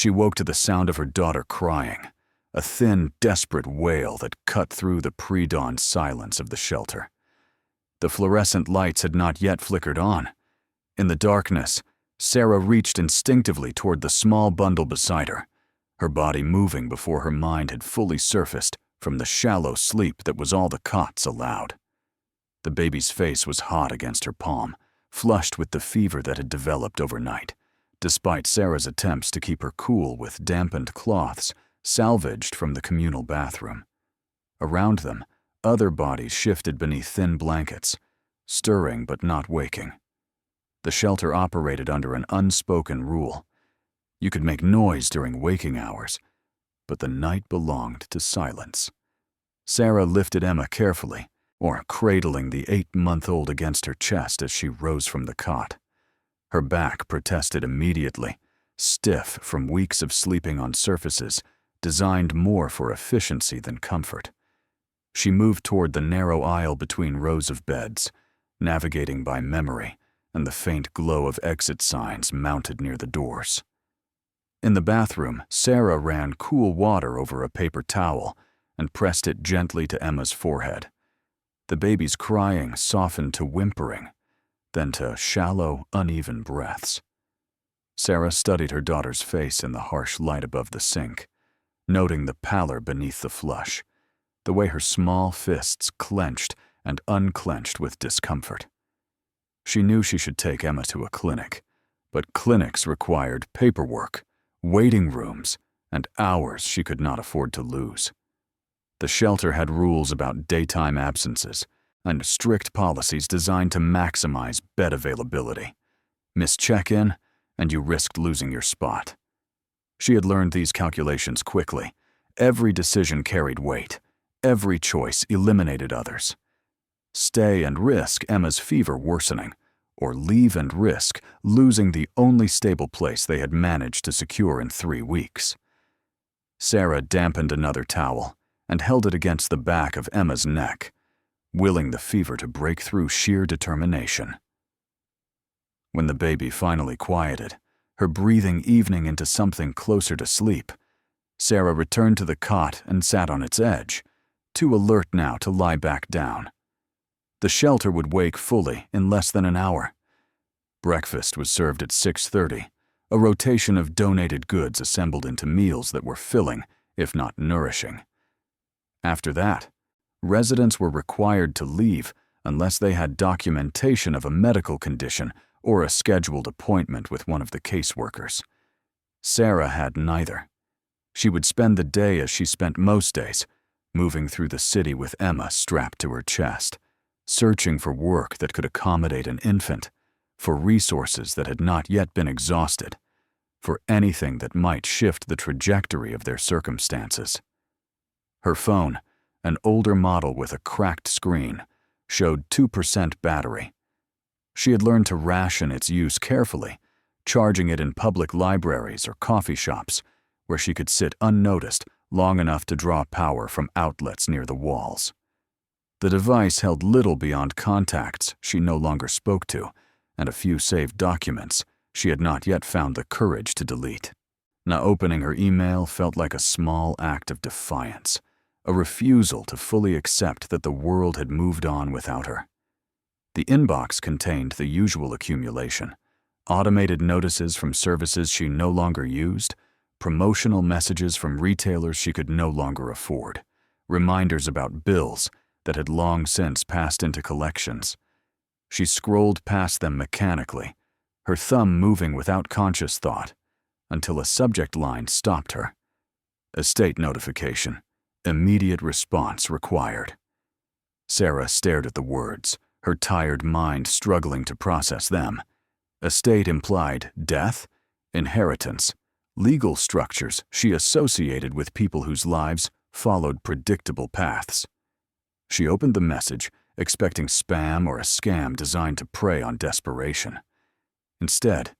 She woke to the sound of her daughter crying, a thin, desperate wail that cut through the pre-dawn silence of the shelter. The fluorescent lights had not yet flickered on. In the darkness, Sarah reached instinctively toward the small bundle beside her, her body moving before her mind had fully surfaced from the shallow sleep that was all the cots allowed. The baby's face was hot against her palm, flushed with the fever that had developed overnight, despite Sarah's attempts to keep her cool with dampened cloths salvaged from the communal bathroom. Around them, other bodies shifted beneath thin blankets, stirring but not waking. The shelter operated under an unspoken rule. You could make noise during waking hours, but the night belonged to silence. Sarah lifted Emma carefully, or cradling the 8-month-old against her chest as she rose from the cot. Her back protested immediately, stiff from weeks of sleeping on surfaces designed more for efficiency than comfort. She moved toward the narrow aisle between rows of beds, navigating by memory and the faint glow of exit signs mounted near the doors. In the bathroom, Sarah ran cool water over a paper towel and pressed it gently to Emma's forehead. The baby's crying softened to whimpering, then to shallow, uneven breaths. Sarah studied her daughter's face in the harsh light above the sink, noting the pallor beneath the flush, the way her small fists clenched and unclenched with discomfort. She knew she should take Emma to a clinic, but clinics required paperwork, waiting rooms, and hours she could not afford to lose. The shelter had rules about daytime absences and strict policies designed to maximize bed availability. Miss check-in, and you risked losing your spot. She had learned these calculations quickly. Every decision carried weight. Every choice eliminated others. Stay and risk Emma's fever worsening, or leave and risk losing the only stable place they had managed to secure in 3 weeks. Sarah dampened another towel and held it against the back of Emma's neck, willing the fever to break through sheer determination. When the baby finally quieted, her breathing evening into something closer to sleep, Sarah returned to the cot and sat on its edge, too alert now to lie back down. The shelter would wake fully in less than an hour. Breakfast was served at 6:30, a rotation of donated goods assembled into meals that were filling, if not nourishing. After that, residents were required to leave unless they had documentation of a medical condition or a scheduled appointment with one of the caseworkers. Sarah had neither. She would spend the day as she spent most days, moving through the city with Emma strapped to her chest, searching for work that could accommodate an infant, for resources that had not yet been exhausted, for anything that might shift the trajectory of their circumstances. Her phone, an older model with a cracked screen, showed 2% battery. She had learned to ration its use carefully, charging it in public libraries or coffee shops, where she could sit unnoticed long enough to draw power from outlets near the walls. The device held little beyond contacts she no longer spoke to, and a few saved documents she had not yet found the courage to delete. Now opening her email felt like a small act of defiance, a refusal to fully accept that the world had moved on without her. The inbox contained the usual accumulation: automated notices from services she no longer used, promotional messages from retailers she could no longer afford, reminders about bills that had long since passed into collections. She scrolled past them mechanically, her thumb moving without conscious thought, until a subject line stopped her. Estate notification. Immediate response required. Sarah stared at the words, her tired mind struggling to process them. Estate implied death, inheritance, legal structures she associated with people whose lives followed predictable paths. She opened the message, expecting spam or a scam designed to prey on desperation. Instead,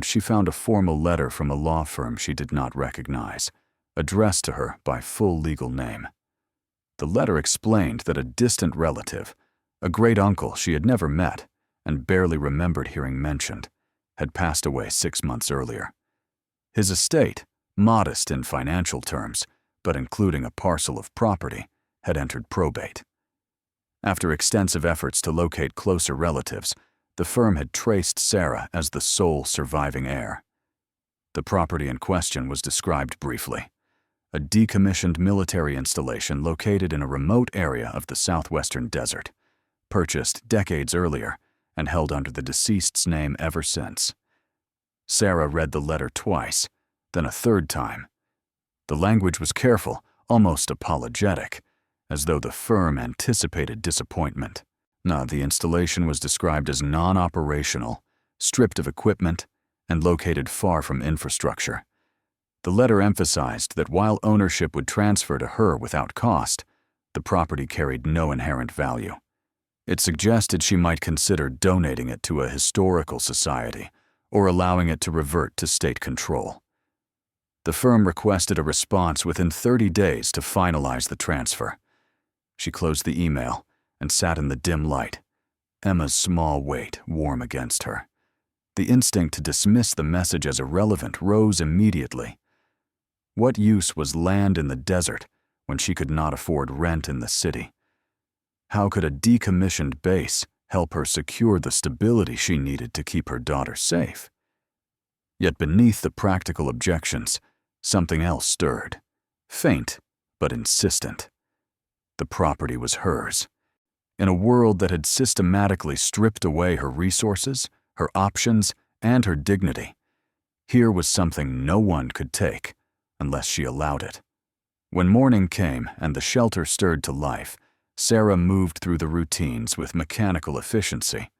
she found a formal letter from a law firm she did not recognize, addressed to her by full legal name. The letter explained that a distant relative, a great-uncle she had never met and barely remembered hearing mentioned, had passed away 6 months earlier. His estate, modest in financial terms, but including a parcel of property, had entered probate. After extensive efforts to locate closer relatives, the firm had traced Sarah as the sole surviving heir. The property in question was described briefly: a decommissioned military installation located in a remote area of the southwestern desert, purchased decades earlier and held under the deceased's name ever since. Sarah read the letter twice, then a third time. The language was careful, almost apologetic, as though the firm anticipated disappointment. The installation was described as non-operational, stripped of equipment, and located far from infrastructure. The letter emphasized that while ownership would transfer to her without cost, the property carried no inherent value. It suggested she might consider donating it to a historical society or allowing it to revert to state control. The firm requested a response within 30 days to finalize the transfer. She closed the email and sat in the dim light, Emma's small weight warm against her. The instinct to dismiss the message as irrelevant rose immediately. What use was land in the desert when she could not afford rent in the city? How could a decommissioned base help her secure the stability she needed to keep her daughter safe? Yet beneath the practical objections, something else stirred, faint but insistent. The property was hers. In a world that had systematically stripped away her resources, her options, and her dignity, here was something no one could take unless she allowed it. When morning came and the shelter stirred to life, Sarah moved through the routines with mechanical efficiency.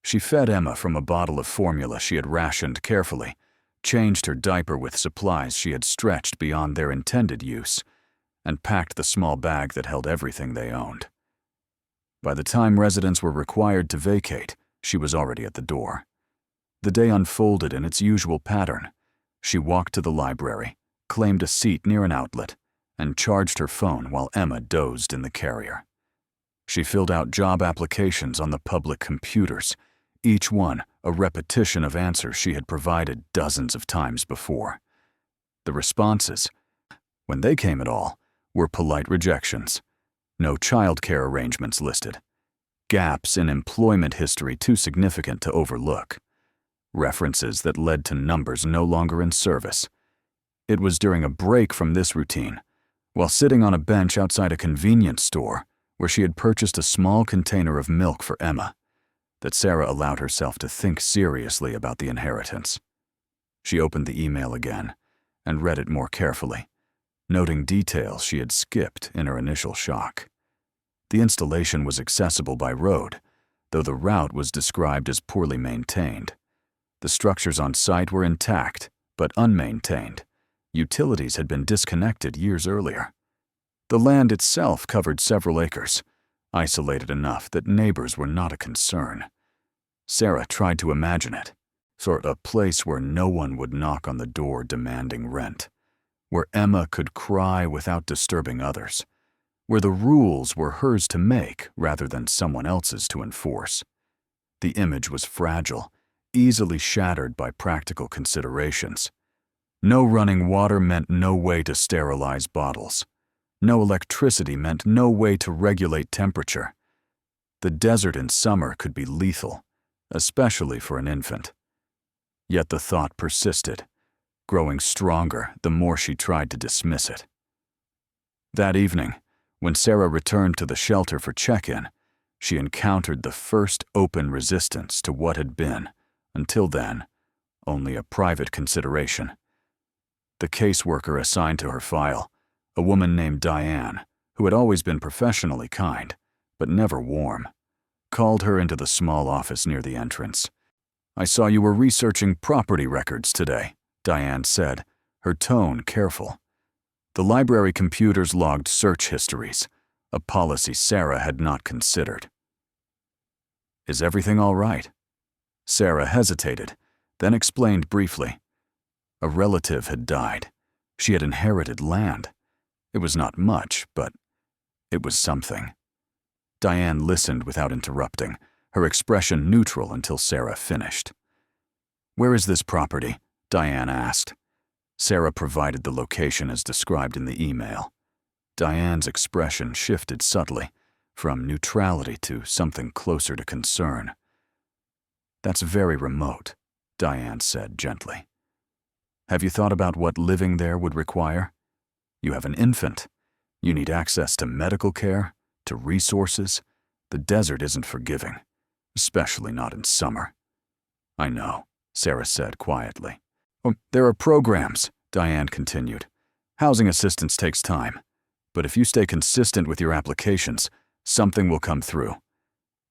She fed Emma from a bottle of formula she had rationed carefully, changed her diaper with supplies she had stretched beyond their intended use, and packed the small bag that held everything they owned. By the time residents were required to vacate, she was already at the door. The day unfolded in its usual pattern. She walked to the library, claimed a seat near an outlet, and charged her phone while Emma dozed in the carrier. She filled out job applications on the public computers, each one a repetition of answers she had provided dozens of times before. The responses, when they came at all, were polite rejections. No childcare arrangements listed. Gaps in employment history too significant to overlook. References that led to numbers no longer in service. It was during a break from this routine, while sitting on a bench outside a convenience store where she had purchased a small container of milk for Emma, that Sarah allowed herself to think seriously about the inheritance. She opened the email again and read it more carefully, noting details she had skipped in her initial shock. The installation was accessible by road, though the route was described as poorly maintained. The structures on site were intact, but unmaintained. Utilities had been disconnected years earlier. The land itself covered several acres, isolated enough that neighbors were not a concern. Sarah tried to imagine it, sort of a place where no one would knock on the door demanding rent, where Emma could cry without disturbing others, where the rules were hers to make rather than someone else's to enforce. The image was fragile, easily shattered by practical considerations. No running water meant no way to sterilize bottles. No electricity meant no way to regulate temperature. The desert in summer could be lethal, especially for an infant. Yet the thought persisted, growing stronger the more she tried to dismiss it. That evening, when Sarah returned to the shelter for check-in, she encountered the first open resistance to what had been, until then, only a private consideration. The caseworker assigned to her file, a woman named Diane, who had always been professionally kind, but never warm, called her into the small office near the entrance. "I saw you were researching property records today," Diane said, her tone careful. The library computers logged search histories, a policy Sarah had not considered. "Is everything all right?" Sarah hesitated, then explained briefly. A relative had died. She had inherited land. It was not much, but it was something. Diane listened without interrupting, her expression neutral until Sarah finished. "Where is this property?" Diane asked. Sarah provided the location as described in the email. Diane's expression shifted subtly, from neutrality to something closer to concern. "That's very remote," Diane said gently. "Have you thought about what living there would require? You have an infant. You need access to medical care, to resources. The desert isn't forgiving, especially not in summer." "I know," Sarah said quietly. "Oh, there are programs," Diane continued. "Housing assistance takes time, but if you stay consistent with your applications, something will come through.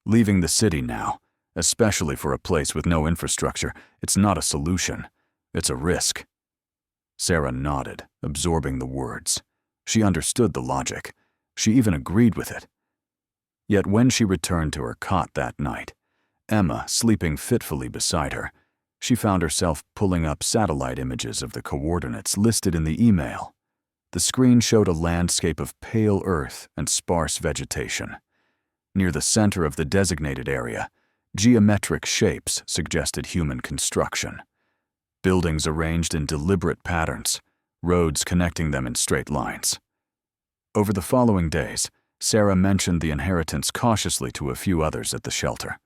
Leaving the city now, especially for a place with no infrastructure, it's not a solution. It's a risk." Sarah nodded, absorbing the words. She understood the logic. She even agreed with it. Yet when she returned to her cot that night, Emma sleeping fitfully beside her, she found herself pulling up satellite images of the coordinates listed in the email. The screen showed a landscape of pale earth and sparse vegetation. Near the center of the designated area, geometric shapes suggested human construction. Buildings arranged in deliberate patterns, roads connecting them in straight lines. Over the following days, Sarah mentioned the inheritance cautiously to a few others at the shelter.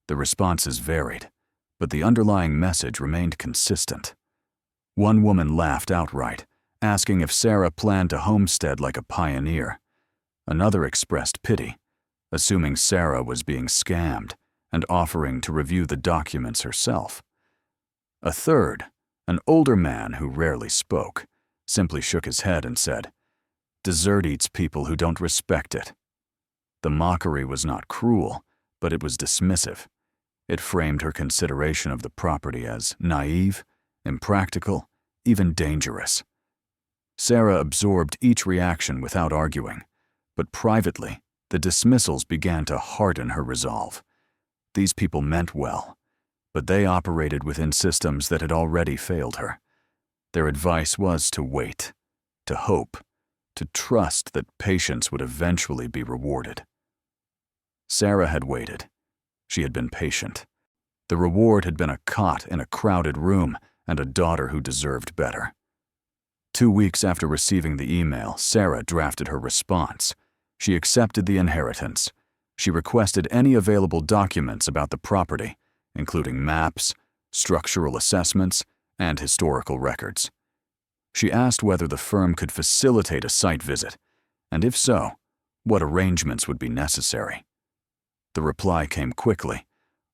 The responses varied, but the underlying message remained consistent. One woman laughed outright, asking if Sarah planned to homestead like a pioneer. Another expressed pity, assuming Sarah was being scammed and offering to review the documents herself. A third, an older man who rarely spoke, simply shook his head and said, "Desert eats people who don't respect it." The mockery was not cruel, but it was dismissive. It framed her consideration of the property as naive, impractical, even dangerous. Sarah absorbed each reaction without arguing, but privately, the dismissals began to harden her resolve. These people meant well, but they operated within systems that had already failed her. Their advice was to wait, to hope, to trust that patience would eventually be rewarded. Sarah had waited. She had been patient. The reward had been a cot in a crowded room and a daughter who deserved better. 2 weeks after receiving the email, Sarah drafted her response. She accepted the inheritance. She requested any available documents about the property, including maps, structural assessments, and historical records. She asked whether the firm could facilitate a site visit, and if so, what arrangements would be necessary. The reply came quickly,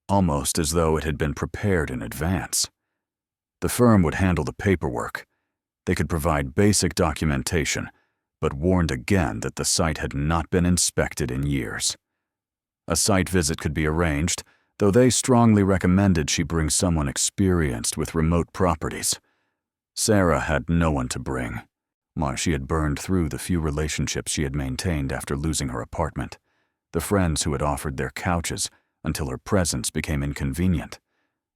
almost as though it had been prepared in advance. The firm would handle the paperwork. They could provide basic documentation, but warned again that the site had not been inspected in years. A site visit could be arranged, though they strongly recommended she bring someone experienced with remote properties. Sarah had no one to bring. She had burned through the few relationships she had maintained after losing her apartment, the friends who had offered their couches until her presence became inconvenient,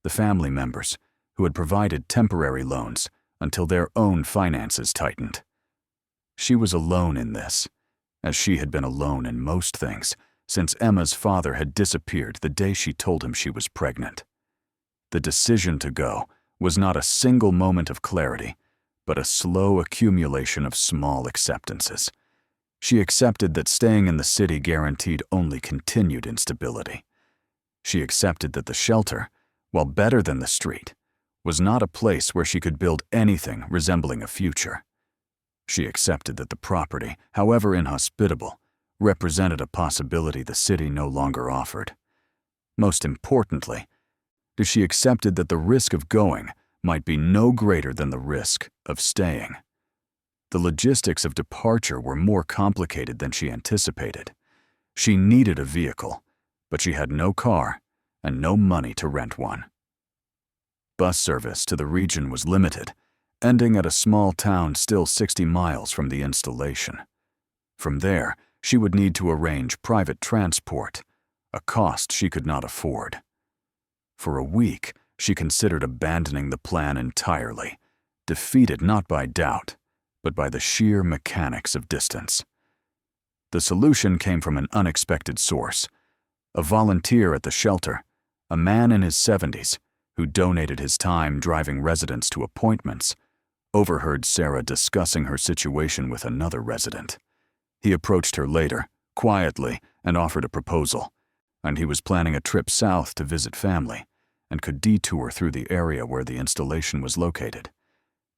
the family members who had provided temporary loans until their own finances tightened. She was alone in this, as she had been alone in most things since Emma's father had disappeared the day she told him she was pregnant. The decision to go was not a single moment of clarity, but a slow accumulation of small acceptances. She accepted that staying in the city guaranteed only continued instability. She accepted that the shelter, while better than the street, was not a place where she could build anything resembling a future. She accepted that the property, however inhospitable, represented a possibility the city no longer offered. Most importantly, she accepted that the risk of going might be no greater than the risk of staying. The logistics of departure were more complicated than she anticipated. She needed a vehicle, but she had no car and no money to rent one. Bus service to the region was limited, ending at a small town still 60 miles from the installation. From there, she would need to arrange private transport, a cost she could not afford. For a week, she considered abandoning the plan entirely, defeated not by doubt, but by the sheer mechanics of distance. The solution came from an unexpected source. A volunteer at the shelter, a man in his 70s, who donated his time driving residents to appointments, overheard Sarah discussing her situation with another resident. He approached her later, quietly, and offered a proposal, and he was planning a trip south to visit family and could detour through the area where the installation was located.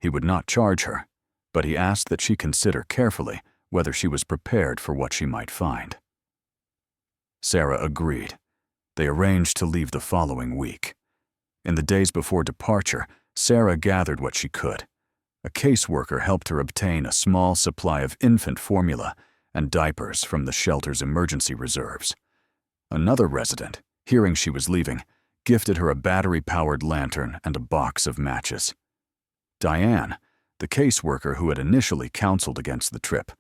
He would not charge her, but he asked that she consider carefully whether she was prepared for what she might find. Sarah agreed. They arranged to leave the following week. In the days before departure, Sarah gathered what she could. A caseworker helped her obtain a small supply of infant formula and diapers from the shelter's emergency reserves. Another resident, hearing she was leaving, gifted her a battery-powered lantern and a box of matches. Diane, the caseworker who had initially counseled against the trip,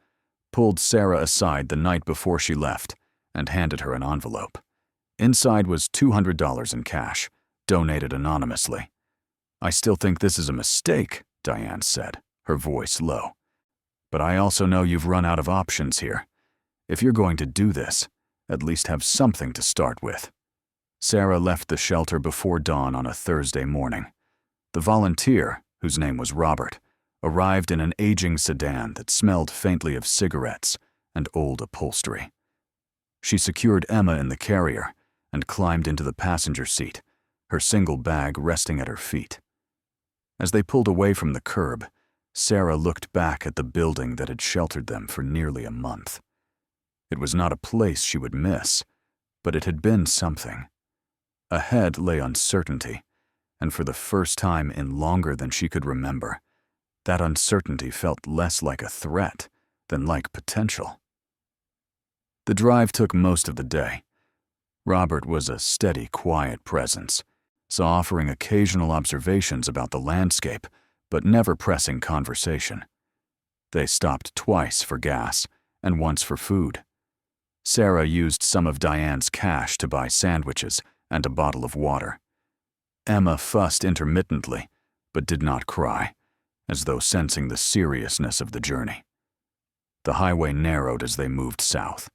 pulled Sarah aside the night before she left and handed her an envelope. Inside was $200 in cash, donated anonymously. "I still think this is a mistake," Diane said, her voice low. "But I also know you've run out of options here. If you're going to do this, at least have something to start with." Sarah left the shelter before dawn on a Thursday morning. The volunteer, whose name was Robert, arrived in an aging sedan that smelled faintly of cigarettes and old upholstery. She secured Emma in the carrier and climbed into the passenger seat, her single bag resting at her feet. As they pulled away from the curb, Sarah looked back at the building that had sheltered them for nearly a month. It was not a place she would miss, but it had been something. Ahead lay uncertainty, and for the first time in longer than she could remember, that uncertainty felt less like a threat than like potential. The drive took most of the day. Robert was a steady, quiet presence, so offering occasional observations about the landscape, but never pressing conversation. They stopped twice for gas and once for food. Sarah used some of Diane's cash to buy sandwiches and a bottle of water. Emma fussed intermittently, but did not cry, as though sensing the seriousness of the journey. The highway narrowed as they moved south,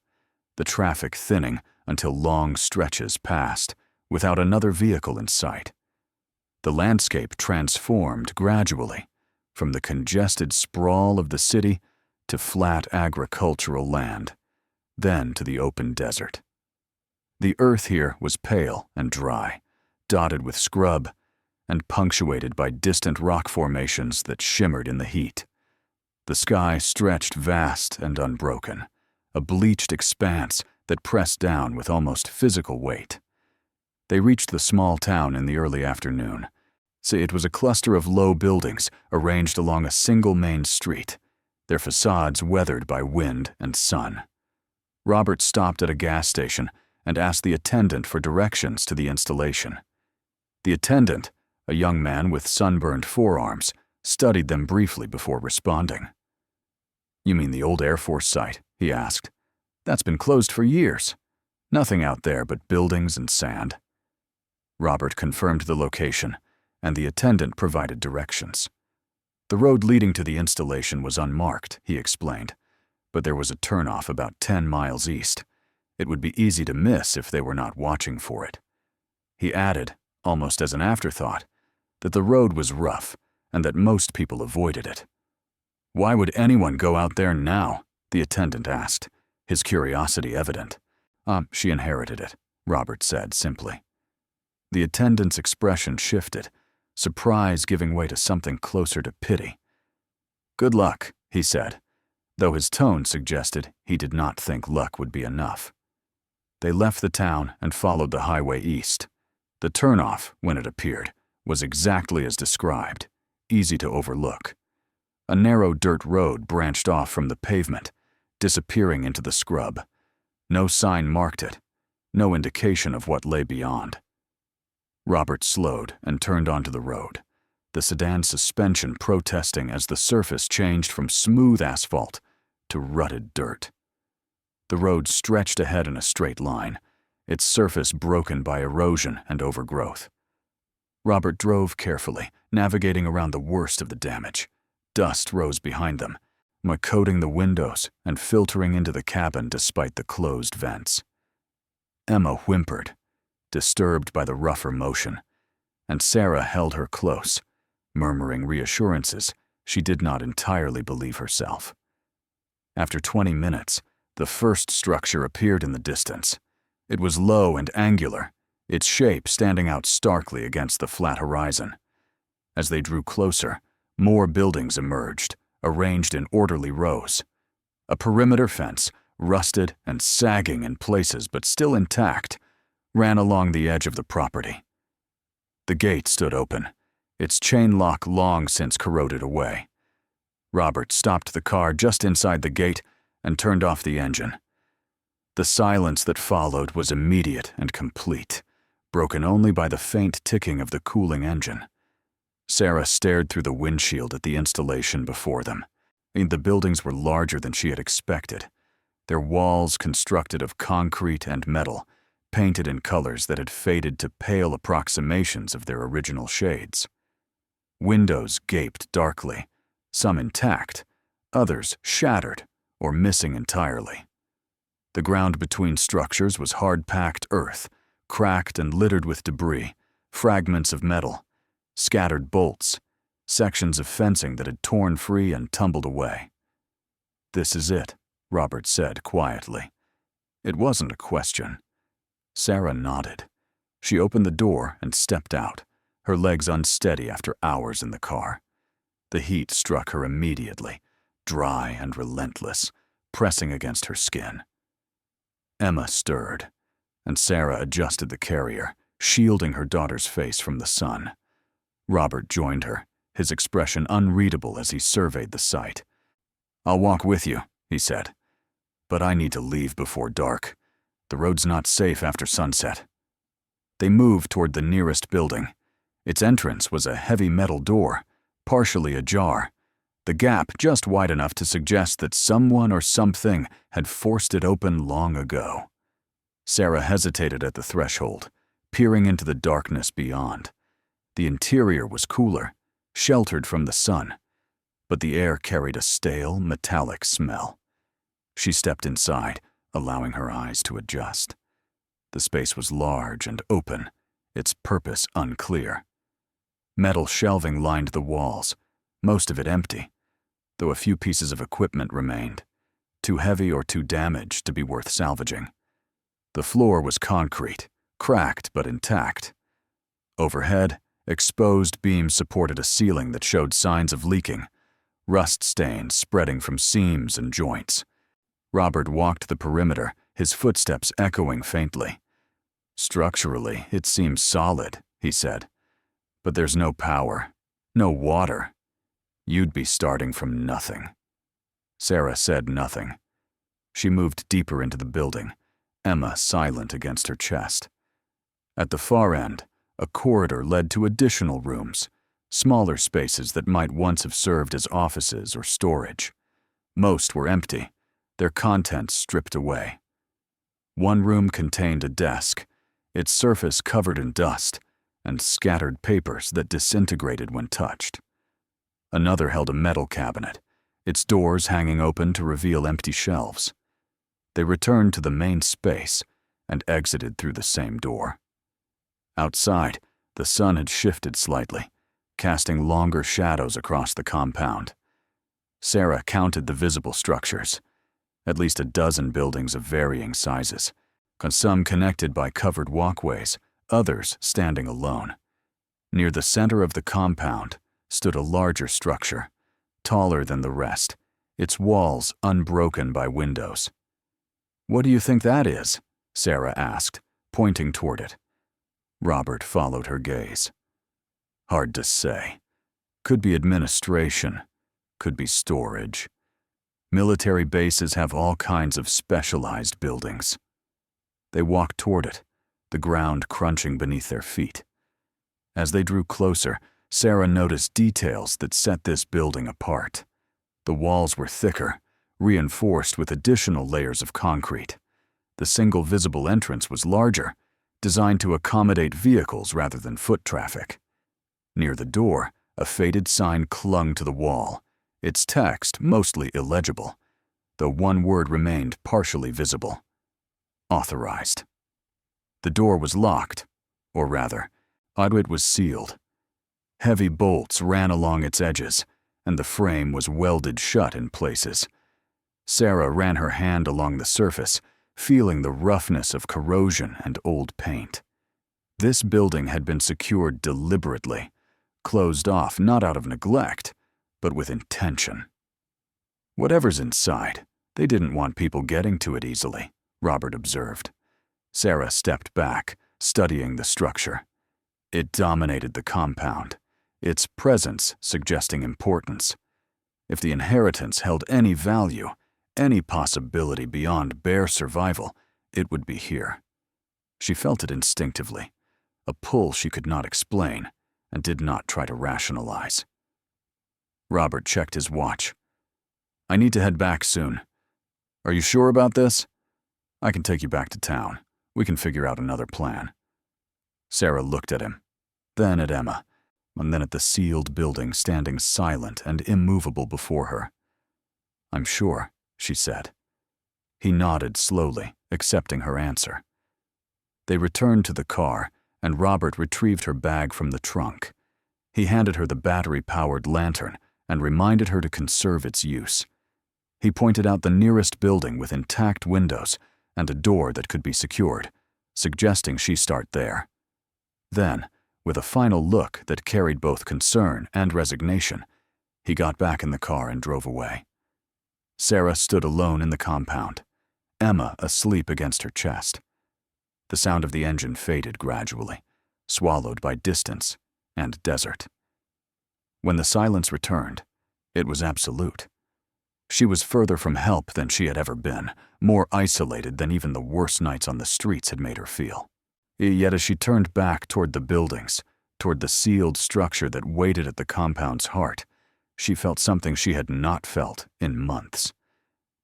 the traffic thinning until long stretches passed, without another vehicle in sight. The landscape transformed gradually, from the congested sprawl of the city to flat agricultural land, then to the open desert. The earth here was pale and dry, dotted with scrub, and punctuated by distant rock formations that shimmered in the heat. The sky stretched vast and unbroken, a bleached expanse that pressed down with almost physical weight. They reached the small town in the early afternoon. It was a cluster of low buildings arranged along a single main street, their facades weathered by wind and sun. Robert stopped at a gas station and asked the attendant for directions to the installation. The attendant, a young man with sunburned forearms, studied them briefly before responding. "You mean the old Air Force site?" he asked. "That's been closed for years. Nothing out there but buildings and sand." Robert confirmed the location, and the attendant provided directions. The road leading to the installation was unmarked, he explained, but there was a turnoff about 10 miles east. It would be easy to miss if they were not watching for it. He added, almost as an afterthought, that the road was rough and that most people avoided it. "Why would anyone go out there now?" the attendant asked, his curiosity evident. She inherited it," Robert said simply. The attendant's expression shifted, surprise giving way to something closer to pity. "Good luck," he said, though his tone suggested he did not think luck would be enough. They left the town and followed the highway east. The turnoff, when it appeared, was exactly as described, easy to overlook. A narrow dirt road branched off from the pavement, disappearing into the scrub. No sign marked it, no indication of what lay beyond. Robert slowed and turned onto the road, the sedan's suspension protesting as the surface changed from smooth asphalt to rutted dirt. The road stretched ahead in a straight line, its surface broken by erosion and overgrowth. Robert drove carefully, navigating around the worst of the damage. Dust rose behind them, coating the windows and filtering into the cabin despite the closed vents. Emma whimpered, disturbed by the rougher motion, and Sarah held her close, murmuring reassurances She did not entirely believe herself. After 20 minutes, the first structure appeared in the distance. It was low and angular, its shape standing out starkly against the flat horizon. As they drew closer, more buildings emerged, arranged in orderly rows. A perimeter fence, rusted and sagging in places but still intact, ran along the edge of the property. The gate stood open, its chain lock long since corroded away. Robert stopped the car just inside the gate and turned off the engine. The silence that followed was immediate and complete, broken only by the faint ticking of the cooling engine. Sarah stared through the windshield at the installation before them. The buildings were larger than she had expected, their walls constructed of concrete and metal, painted in colors that had faded to pale approximations of their original shades. Windows gaped darkly, some intact, others shattered or missing entirely. The ground between structures was hard-packed earth, cracked and littered with debris, fragments of metal, scattered bolts, sections of fencing that had torn free and tumbled away. "This is it," Robert said quietly. It wasn't a question. Sarah nodded. She opened the door and stepped out, her legs unsteady after hours in the car. The heat struck her immediately, dry and relentless, pressing against her skin. Emma stirred, and Sarah adjusted the carrier, shielding her daughter's face from the sun. Robert joined her, his expression unreadable as he surveyed the site. "I'll walk with you," he said. "But I need to leave before dark. The road's not safe after sunset." They moved toward the nearest building. Its entrance was a heavy metal door, partially ajar, the gap just wide enough to suggest that someone or something had forced it open long ago. Sarah hesitated at the threshold, peering into the darkness beyond. The interior was cooler, sheltered from the sun, but the air carried a stale, metallic smell. She stepped inside, allowing her eyes to adjust. The space was large and open, its purpose unclear. Metal shelving lined the walls, most of it empty, though a few pieces of equipment remained, too heavy or too damaged to be worth salvaging. The floor was concrete, cracked but intact. Overhead, exposed beams supported a ceiling that showed signs of leaking, rust stains spreading from seams and joints. Robert walked the perimeter, his footsteps echoing faintly. "Structurally, it seems solid," he said. "But there's no power, no water. You'd be starting from nothing." Sarah said nothing. She moved deeper into the building, Emma silent against her chest. At the far end, a corridor led to additional rooms, smaller spaces that might once have served as offices or storage. Most were empty, their contents stripped away. One room contained a desk, its surface covered in dust, and scattered papers that disintegrated when touched. Another held a metal cabinet, its doors hanging open to reveal empty shelves. They returned to the main space and exited through the same door. Outside, the sun had shifted slightly, casting longer shadows across the compound. Sarah counted the visible structures, at least a dozen buildings of varying sizes, some connected by covered walkways, others standing alone. Near the center of the compound stood a larger structure, taller than the rest, its walls unbroken by windows. "What do you think that is?" Sarah asked, pointing toward it. Robert followed her gaze. "Hard to say. Could be administration, could be storage. Military bases have all kinds of specialized buildings." They walked toward it, the ground crunching beneath their feet. As they drew closer, Sarah noticed details that set this building apart. The walls were thicker, reinforced with additional layers of concrete. The single visible entrance was larger, designed to accommodate vehicles rather than foot traffic. Near the door, a faded sign clung to the wall, its text mostly illegible, though one word remained partially visible: "Authorized." The door was locked, or rather, it was sealed. Heavy bolts ran along its edges, and the frame was welded shut in places. Sarah ran her hand along the surface, feeling the roughness of corrosion and old paint. This building had been secured deliberately, closed off not out of neglect, but with intention. Whatever's inside, they didn't want people getting to it easily, Robert observed. Sarah stepped back, studying the structure. It dominated the compound, its presence suggesting importance. If the inheritance held any value, any possibility beyond bare survival, it would be here. She felt it instinctively, a pull she could not explain and did not try to rationalize. Robert checked his watch. "I need to head back soon. Are you sure about this? I can take you back to town. We can figure out another plan." Sarah looked at him, then at Emma, and then at the sealed building standing silent and immovable before her. "I'm sure," she said. He nodded slowly, accepting her answer. They returned to the car, and Robert retrieved her bag from the trunk. He handed her the battery-powered lantern and reminded her to conserve its use. He pointed out the nearest building with intact windows and a door that could be secured, suggesting she start there. Then, with a final look that carried both concern and resignation, he got back in the car and drove away. Sarah stood alone in the compound, Emma asleep against her chest. The sound of the engine faded gradually, swallowed by distance and desert. When the silence returned, it was absolute. She was further from help than she had ever been, more isolated than even the worst nights on the streets had made her feel. Yet as she turned back toward the buildings, toward the sealed structure that waited at the compound's heart, she felt something she had not felt in months.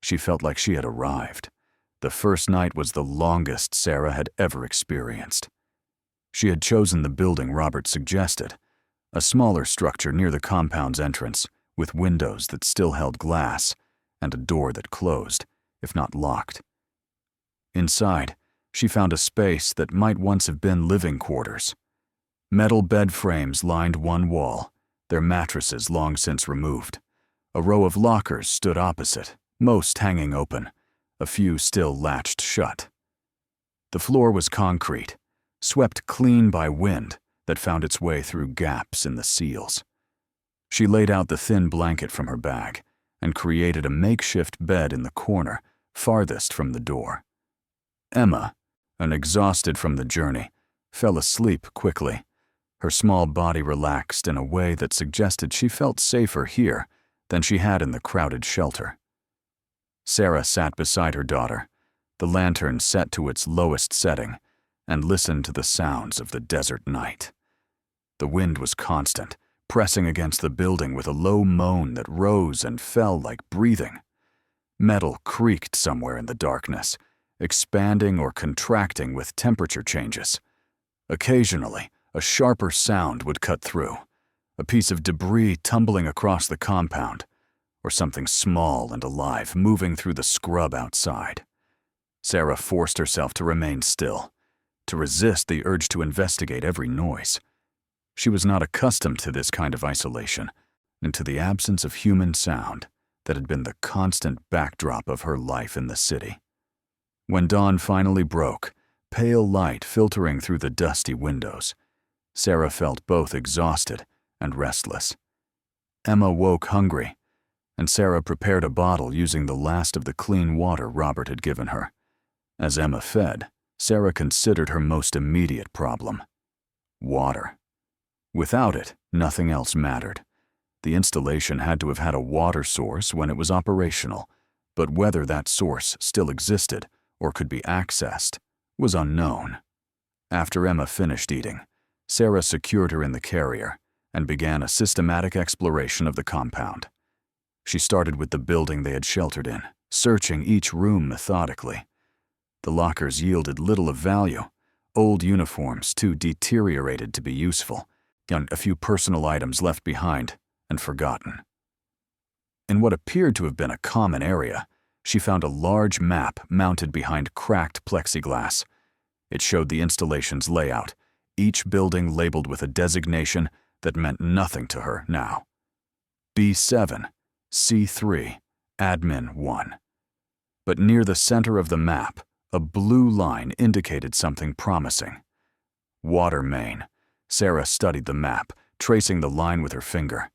She felt like she had arrived. The first night was the longest Sarah had ever experienced. She had chosen the building Robert suggested, a smaller structure near the compound's entrance, with windows that still held glass and a door that closed, if not locked. Inside, she found a space that might once have been living quarters. Metal bed frames lined one wall, their mattresses long since removed. A row of lockers stood opposite, most hanging open, a few still latched shut. The floor was concrete, swept clean by wind that found its way through gaps in the seals. She laid out the thin blanket from her bag and created a makeshift bed in the corner, farthest from the door. Emma, exhausted from the journey, fell asleep quickly. Her small body relaxed in a way that suggested she felt safer here than she had in the crowded shelter. Sarah sat beside her daughter, the lantern set to its lowest setting, and listened to the sounds of the desert night. The wind was constant, pressing against the building with a low moan that rose and fell like breathing. Metal creaked somewhere in the darkness, expanding or contracting with temperature changes. Occasionally, a sharper sound would cut through, a piece of debris tumbling across the compound, or something small and alive moving through the scrub outside. Sarah forced herself to remain still, to resist the urge to investigate every noise. She was not accustomed to this kind of isolation and to the absence of human sound that had been the constant backdrop of her life in the city. When dawn finally broke, pale light filtering through the dusty windows, Sarah felt both exhausted and restless. Emma woke hungry, and Sarah prepared a bottle using the last of the clean water Robert had given her. As Emma fed, Sarah considered her most immediate problem: water. Without it, nothing else mattered. The installation had to have had a water source when it was operational, but whether that source still existed or could be accessed was unknown. After Emma finished eating, Sarah secured her in the carrier and began a systematic exploration of the compound. She started with the building they had sheltered in, searching each room methodically. The lockers yielded little of value, old uniforms too deteriorated to be useful, and a few personal items left behind and forgotten. In what appeared to have been a common area, she found a large map mounted behind cracked plexiglass. It showed the installation's layout, each building labeled with a designation that meant nothing to her now. B7, C3, Admin 1. But near the center of the map, a blue line indicated something promising. Water main. Sarah studied the map, tracing the line with her finger.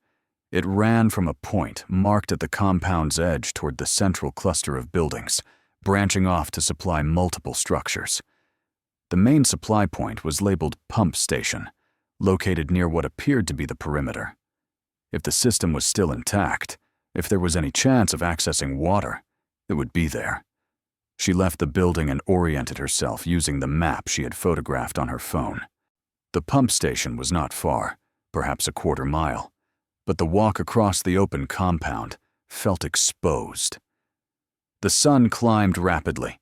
It ran from a point marked at the compound's edge toward the central cluster of buildings, branching off to supply multiple structures. The main supply point was labeled Pump Station, located near what appeared to be the perimeter. If the system was still intact, if there was any chance of accessing water, it would be there. She left the building and oriented herself using the map she had photographed on her phone. The pump station was not far, perhaps a quarter mile, but the walk across the open compound felt exposed. The sun climbed rapidly,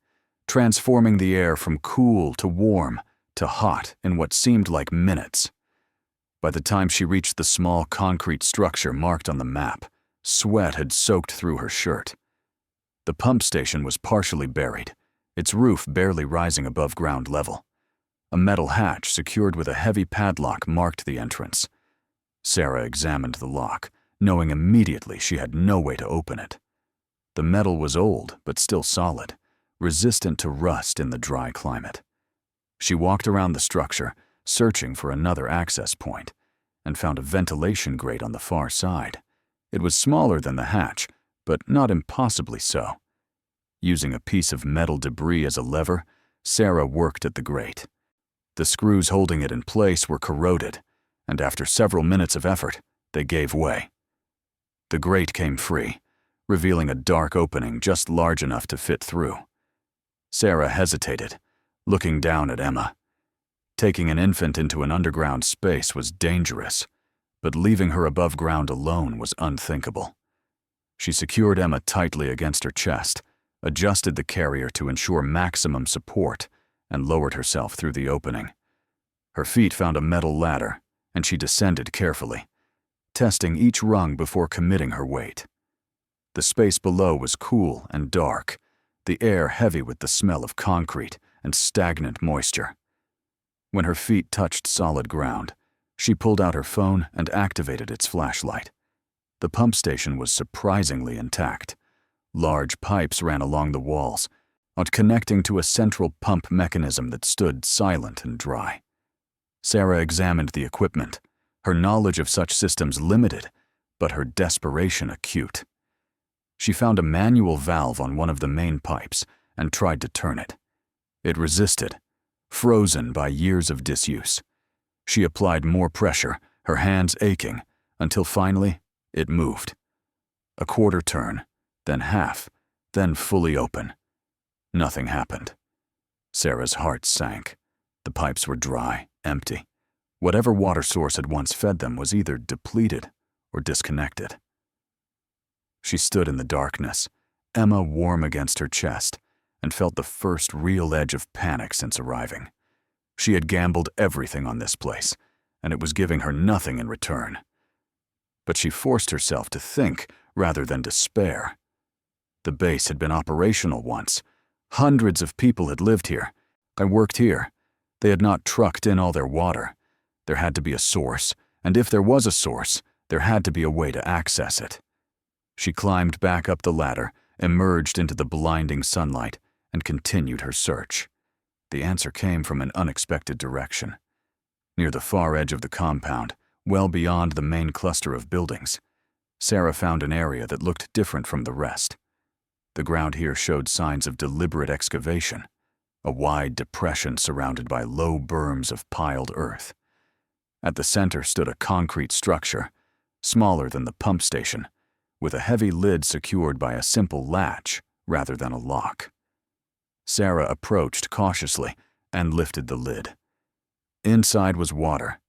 transforming the air from cool to warm to hot in what seemed like minutes. By the time she reached the small concrete structure marked on the map, sweat had soaked through her shirt. The pump station was partially buried, its roof barely rising above ground level. A metal hatch secured with a heavy padlock marked the entrance. Sarah examined the lock, knowing immediately she had no way to open it. The metal was old, but still solid, resistant to rust in the dry climate. She walked around the structure, searching for another access point, and found a ventilation grate on the far side. It was smaller than the hatch, but not impossibly so. Using a piece of metal debris as a lever, Sarah worked at the grate. The screws holding it in place were corroded, and after several minutes of effort, they gave way. The grate came free, revealing a dark opening just large enough to fit through. Sarah hesitated, looking down at Emma. Taking an infant into an underground space was dangerous, but leaving her above ground alone was unthinkable. She secured Emma tightly against her chest, adjusted the carrier to ensure maximum support, and lowered herself through the opening. Her feet found a metal ladder, and she descended carefully, testing each rung before committing her weight. The space below was cool and dark, the air heavy with the smell of concrete and stagnant moisture. When her feet touched solid ground, she pulled out her phone and activated its flashlight. The pump station was surprisingly intact. Large pipes ran along the walls, connecting to a central pump mechanism that stood silent and dry. Sarah examined the equipment, her knowledge of such systems limited, but her desperation acute. She found a manual valve on one of the main pipes and tried to turn it. It resisted, frozen by years of disuse. She applied more pressure, her hands aching, until finally it moved. A quarter turn, then half, then fully open. Nothing happened. Sarah's heart sank. The pipes were dry, empty. Whatever water source had once fed them was either depleted or disconnected. She stood in the darkness, Emma warm against her chest, and felt the first real edge of panic since arriving. She had gambled everything on this place, and it was giving her nothing in return. But she forced herself to think rather than despair. The base had been operational once. Hundreds of people had lived here. I worked here. They had not trucked in all their water. There had to be a source, and if there was a source, there had to be a way to access it. She climbed back up the ladder, emerged into the blinding sunlight, and continued her search. The answer came from an unexpected direction. Near the far edge of the compound, well beyond the main cluster of buildings, Sarah found an area that looked different from the rest. The ground here showed signs of deliberate excavation, a wide depression surrounded by low berms of piled earth. At the center stood a concrete structure, smaller than the pump station, with a heavy lid secured by a simple latch rather than a lock. Sarah approached cautiously and lifted the lid. Inside was water.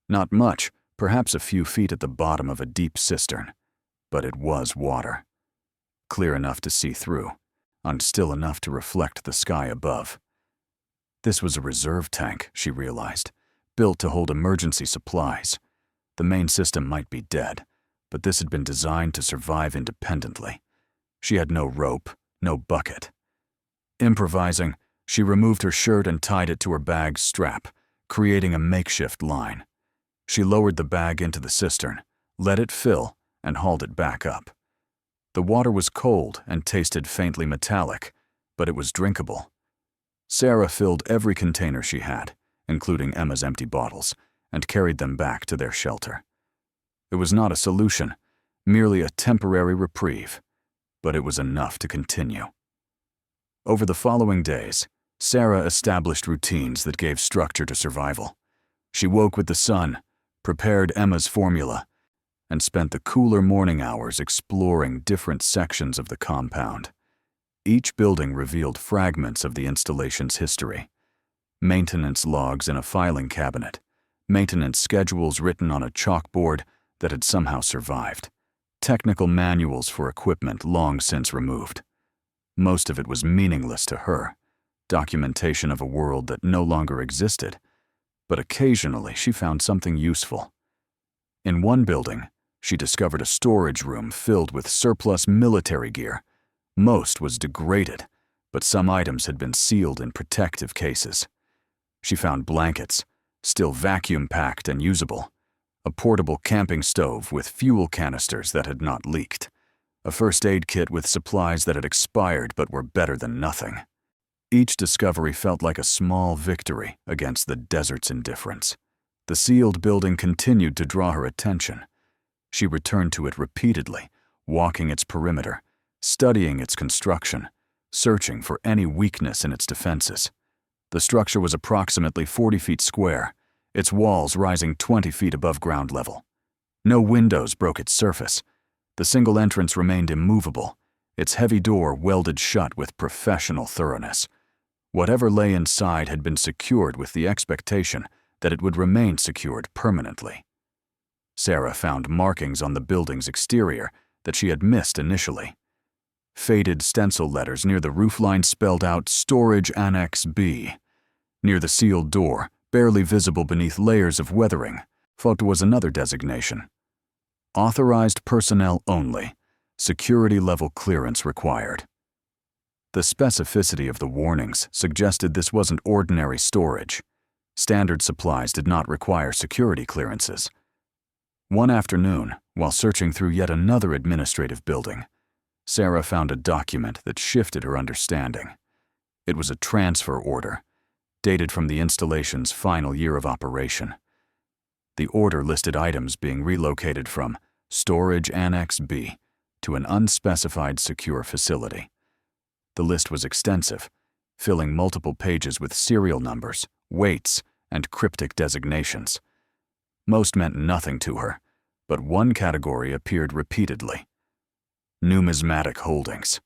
Not much, perhaps a few feet at the bottom of a deep cistern, but it was water. Clear enough to see through, and still enough to reflect the sky above. This was a reserve tank, she realized, built to hold emergency supplies. The main system might be dead, but this had been designed to survive independently. She had no rope, no bucket. Improvising, she removed her shirt and tied it to her bag's strap, creating a makeshift line. She lowered the bag into the cistern, let it fill, and hauled it back up. The water was cold and tasted faintly metallic, but it was drinkable. Sarah filled every container she had, including Emma's empty bottles, and carried them back to their shelter. It was not a solution, merely a temporary reprieve, but it was enough to continue. Over the following days, Sarah established routines that gave structure to survival. She woke with the sun, prepared Emma's formula, and spent the cooler morning hours exploring different sections of the compound. Each building revealed fragments of the installation's history. Maintenance logs in a filing cabinet, maintenance schedules written on a chalkboard that had somehow survived, technical manuals for equipment long since removed. Most of it was meaningless to her, documentation of a world that no longer existed, but occasionally she found something useful. In one building, she discovered a storage room filled with surplus military gear. Most was degraded, but some items had been sealed in protective cases. She found blankets, still vacuum-packed and usable, a portable camping stove with fuel canisters that had not leaked, a first aid kit with supplies that had expired but were better than nothing. Each discovery felt like a small victory against the desert's indifference. The sealed building continued to draw her attention. She returned to it repeatedly, walking its perimeter, studying its construction, searching for any weakness in its defenses. The structure was approximately 40 feet square, its walls rising 20 feet above ground level. No windows broke its surface. The single entrance remained immovable, its heavy door welded shut with professional thoroughness. Whatever lay inside had been secured with the expectation that it would remain secured permanently. Sarah found markings on the building's exterior that she had missed initially. Faded stencil letters near the roofline spelled out Storage Annex B. Near the sealed door, barely visible beneath layers of weathering, was another designation. Authorized personnel only. Security level clearance required. The specificity of the warnings suggested this wasn't ordinary storage. Standard supplies did not require security clearances. One afternoon, while searching through yet another administrative building, Sarah found a document that shifted her understanding. It was a transfer order, dated from the installation's final year of operation. The order listed items being relocated from Storage Annex B to an unspecified secure facility. The list was extensive, filling multiple pages with serial numbers, weights, and cryptic designations. Most meant nothing to her, but one category appeared repeatedly: numismatic holdings.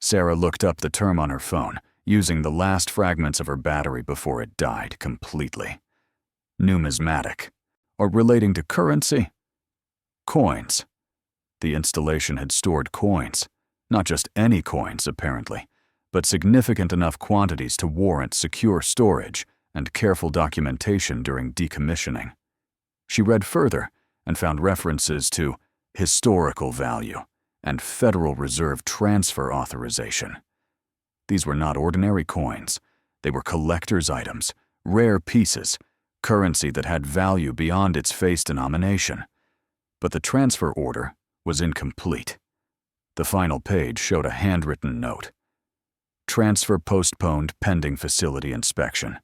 Sarah looked up the term on her phone, using the last fragments of her battery before it died completely. Numismatic, or relating to currency? Coins. The installation had stored coins, not just any coins apparently, but significant enough quantities to warrant secure storage and careful documentation during decommissioning. She read further and found references to historical value and Federal Reserve transfer authorization. These were not ordinary coins. They were collector's items, rare pieces, currency that had value beyond its face denomination. But the transfer order was incomplete. The final page showed a handwritten note. Transfer postponed pending facility inspection.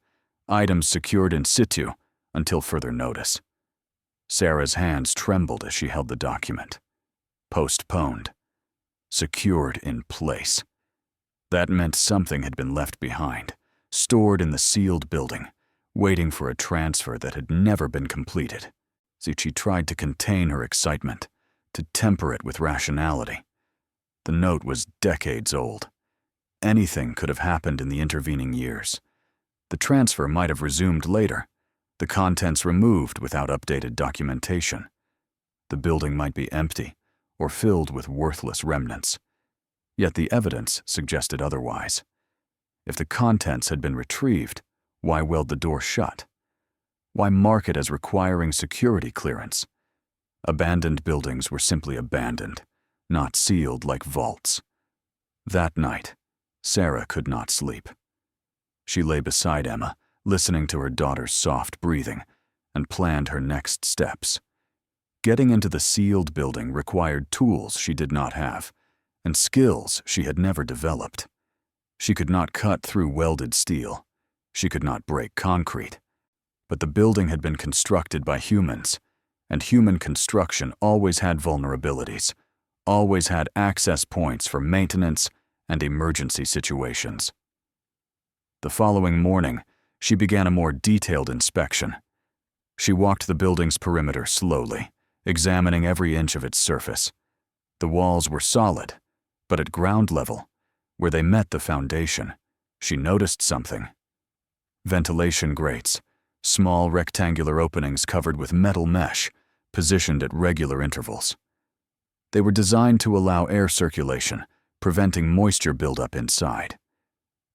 Items secured in situ until further notice. Sarah's hands trembled as she held the document. Postponed. Secured in place. That meant something had been left behind, stored in the sealed building, waiting for a transfer that had never been completed. She tried to contain her excitement, to temper it with rationality. The note was decades old. Anything could have happened in the intervening years. The transfer might have resumed later, the contents removed without updated documentation. The building might be empty or filled with worthless remnants. Yet the evidence suggested otherwise. If the contents had been retrieved, why weld the door shut? Why mark it as requiring security clearance? Abandoned buildings were simply abandoned, not sealed like vaults. That night, Sarah could not sleep. She lay beside Emma, listening to her daughter's soft breathing, and planned her next steps. Getting into the sealed building required tools she did not have, and skills she had never developed. She could not cut through welded steel. She could not break concrete. But the building had been constructed by humans, and human construction always had vulnerabilities, always had access points for maintenance and emergency situations. The following morning, she began a more detailed inspection. She walked the building's perimeter slowly, examining every inch of its surface. The walls were solid, but at ground level, where they met the foundation, she noticed something. Ventilation grates, small rectangular openings covered with metal mesh, positioned at regular intervals. They were designed to allow air circulation, preventing moisture buildup inside.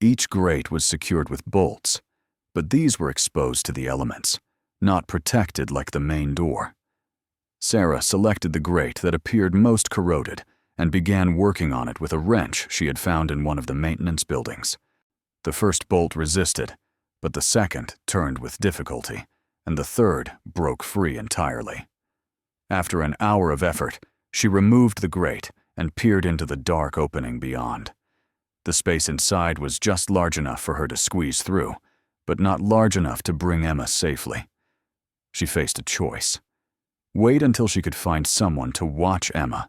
Each grate was secured with bolts, but these were exposed to the elements, not protected like the main door. Sarah selected the grate that appeared most corroded and began working on it with a wrench she had found in one of the maintenance buildings. The first bolt resisted, but the second turned with difficulty, and the third broke free entirely. After an hour of effort, she removed the grate and peered into the dark opening beyond. The space inside was just large enough for her to squeeze through, but not large enough to bring Emma safely. She faced a choice. Wait until she could find someone to watch Emma,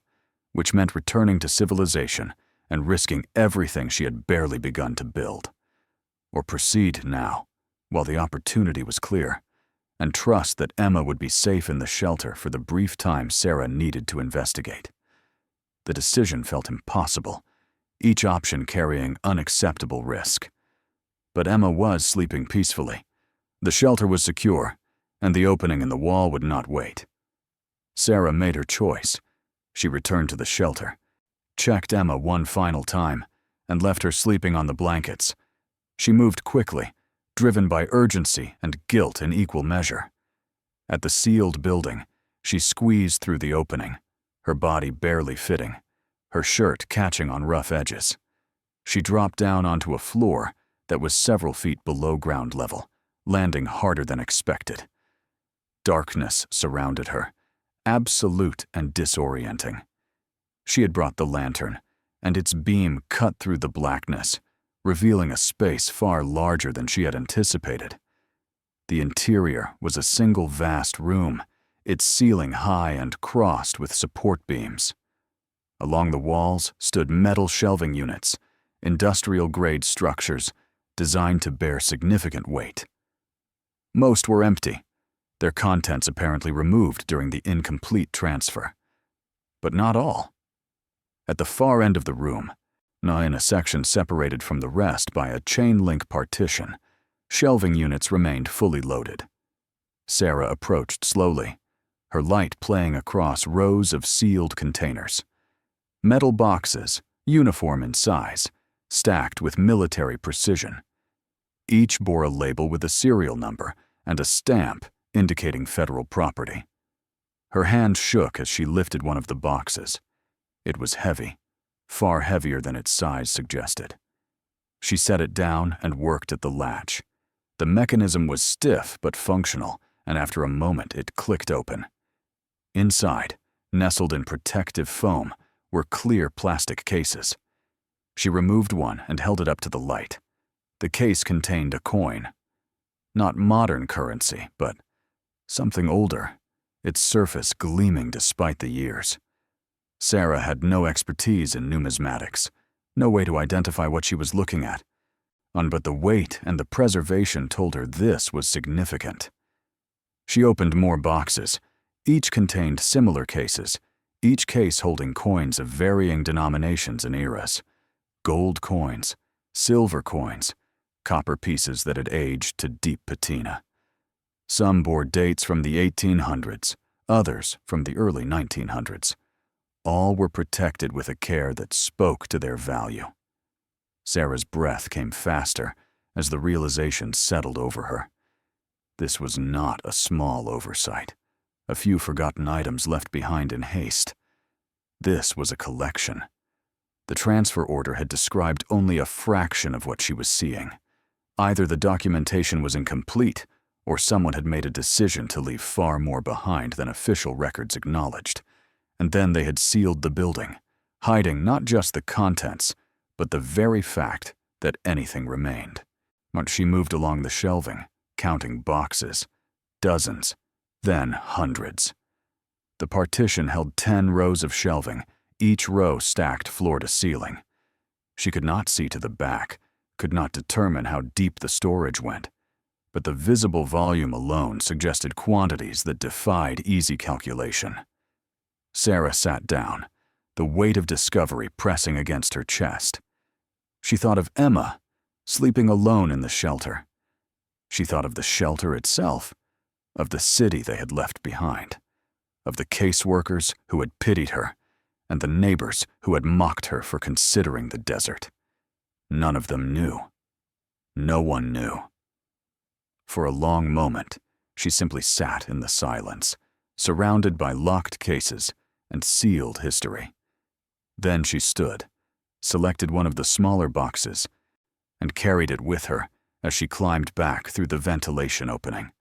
which meant returning to civilization and risking everything she had barely begun to build. Or proceed now, while the opportunity was clear, and trust that Emma would be safe in the shelter for the brief time Sarah needed to investigate. The decision felt impossible, each option carrying unacceptable risk. But Emma was sleeping peacefully. The shelter was secure, and the opening in the wall would not wait. Sarah made her choice. She returned to the shelter, checked Emma one final time, and left her sleeping on the blankets. She moved quickly, driven by urgency and guilt in equal measure. At the sealed building, she squeezed through the opening, her body barely fitting, her shirt catching on rough edges. She dropped down onto a floor that was several feet below ground level, landing harder than expected. Darkness surrounded her, absolute and disorienting. She had brought the lantern, and its beam cut through the blackness, revealing a space far larger than she had anticipated. The interior was a single vast room, its ceiling high and crossed with support beams. Along the walls stood metal shelving units, industrial-grade structures designed to bear significant weight. Most were empty, their contents apparently removed during the incomplete transfer. But not all. At the far end of the room, now in a section separated from the rest by a chain-link partition, shelving units remained fully loaded. Sarah approached slowly, her light playing across rows of sealed containers. Metal boxes, uniform in size, stacked with military precision. Each bore a label with a serial number and a stamp indicating federal property. Her hand shook as she lifted one of the boxes. It was heavy, far heavier than its size suggested. She set it down and worked at the latch. The mechanism was stiff but functional, and after a moment it clicked open. Inside, nestled in protective foam, were clear plastic cases. She removed one and held it up to the light. The case contained a coin. Not modern currency, but something older, its surface gleaming despite the years. Sarah had no expertise in numismatics, no way to identify what she was looking at. But the weight and the preservation told her this was significant. She opened more boxes. Each contained similar cases, each case holding coins of varying denominations and eras. Gold coins, silver coins, copper pieces that had aged to deep patina. Some bore dates from the 1800s, others from the early 1900s. All were protected with a care that spoke to their value. Sarah's breath came faster as the realization settled over her. This was not a small oversight, a few forgotten items left behind in haste. This was a collection. The transfer order had described only a fraction of what she was seeing. Either the documentation was incomplete, or someone had made a decision to leave far more behind than official records acknowledged. And then they had sealed the building, hiding not just the contents, but the very fact that anything remained. She moved along the shelving, counting boxes, dozens, then hundreds. The partition held 10 rows of shelving, each row stacked floor to ceiling. She could not see to the back, could not determine how deep the storage went, but the visible volume alone suggested quantities that defied easy calculation. Sarah sat down, the weight of discovery pressing against her chest. She thought of Emma, sleeping alone in the shelter. She thought of the shelter itself, of the city they had left behind, of the caseworkers who had pitied her, and the neighbors who had mocked her for considering the desert. None of them knew. No one knew. For a long moment, she simply sat in the silence, surrounded by locked cases and sealed history. Then she stood, selected one of the smaller boxes, and carried it with her as she climbed back through the ventilation opening.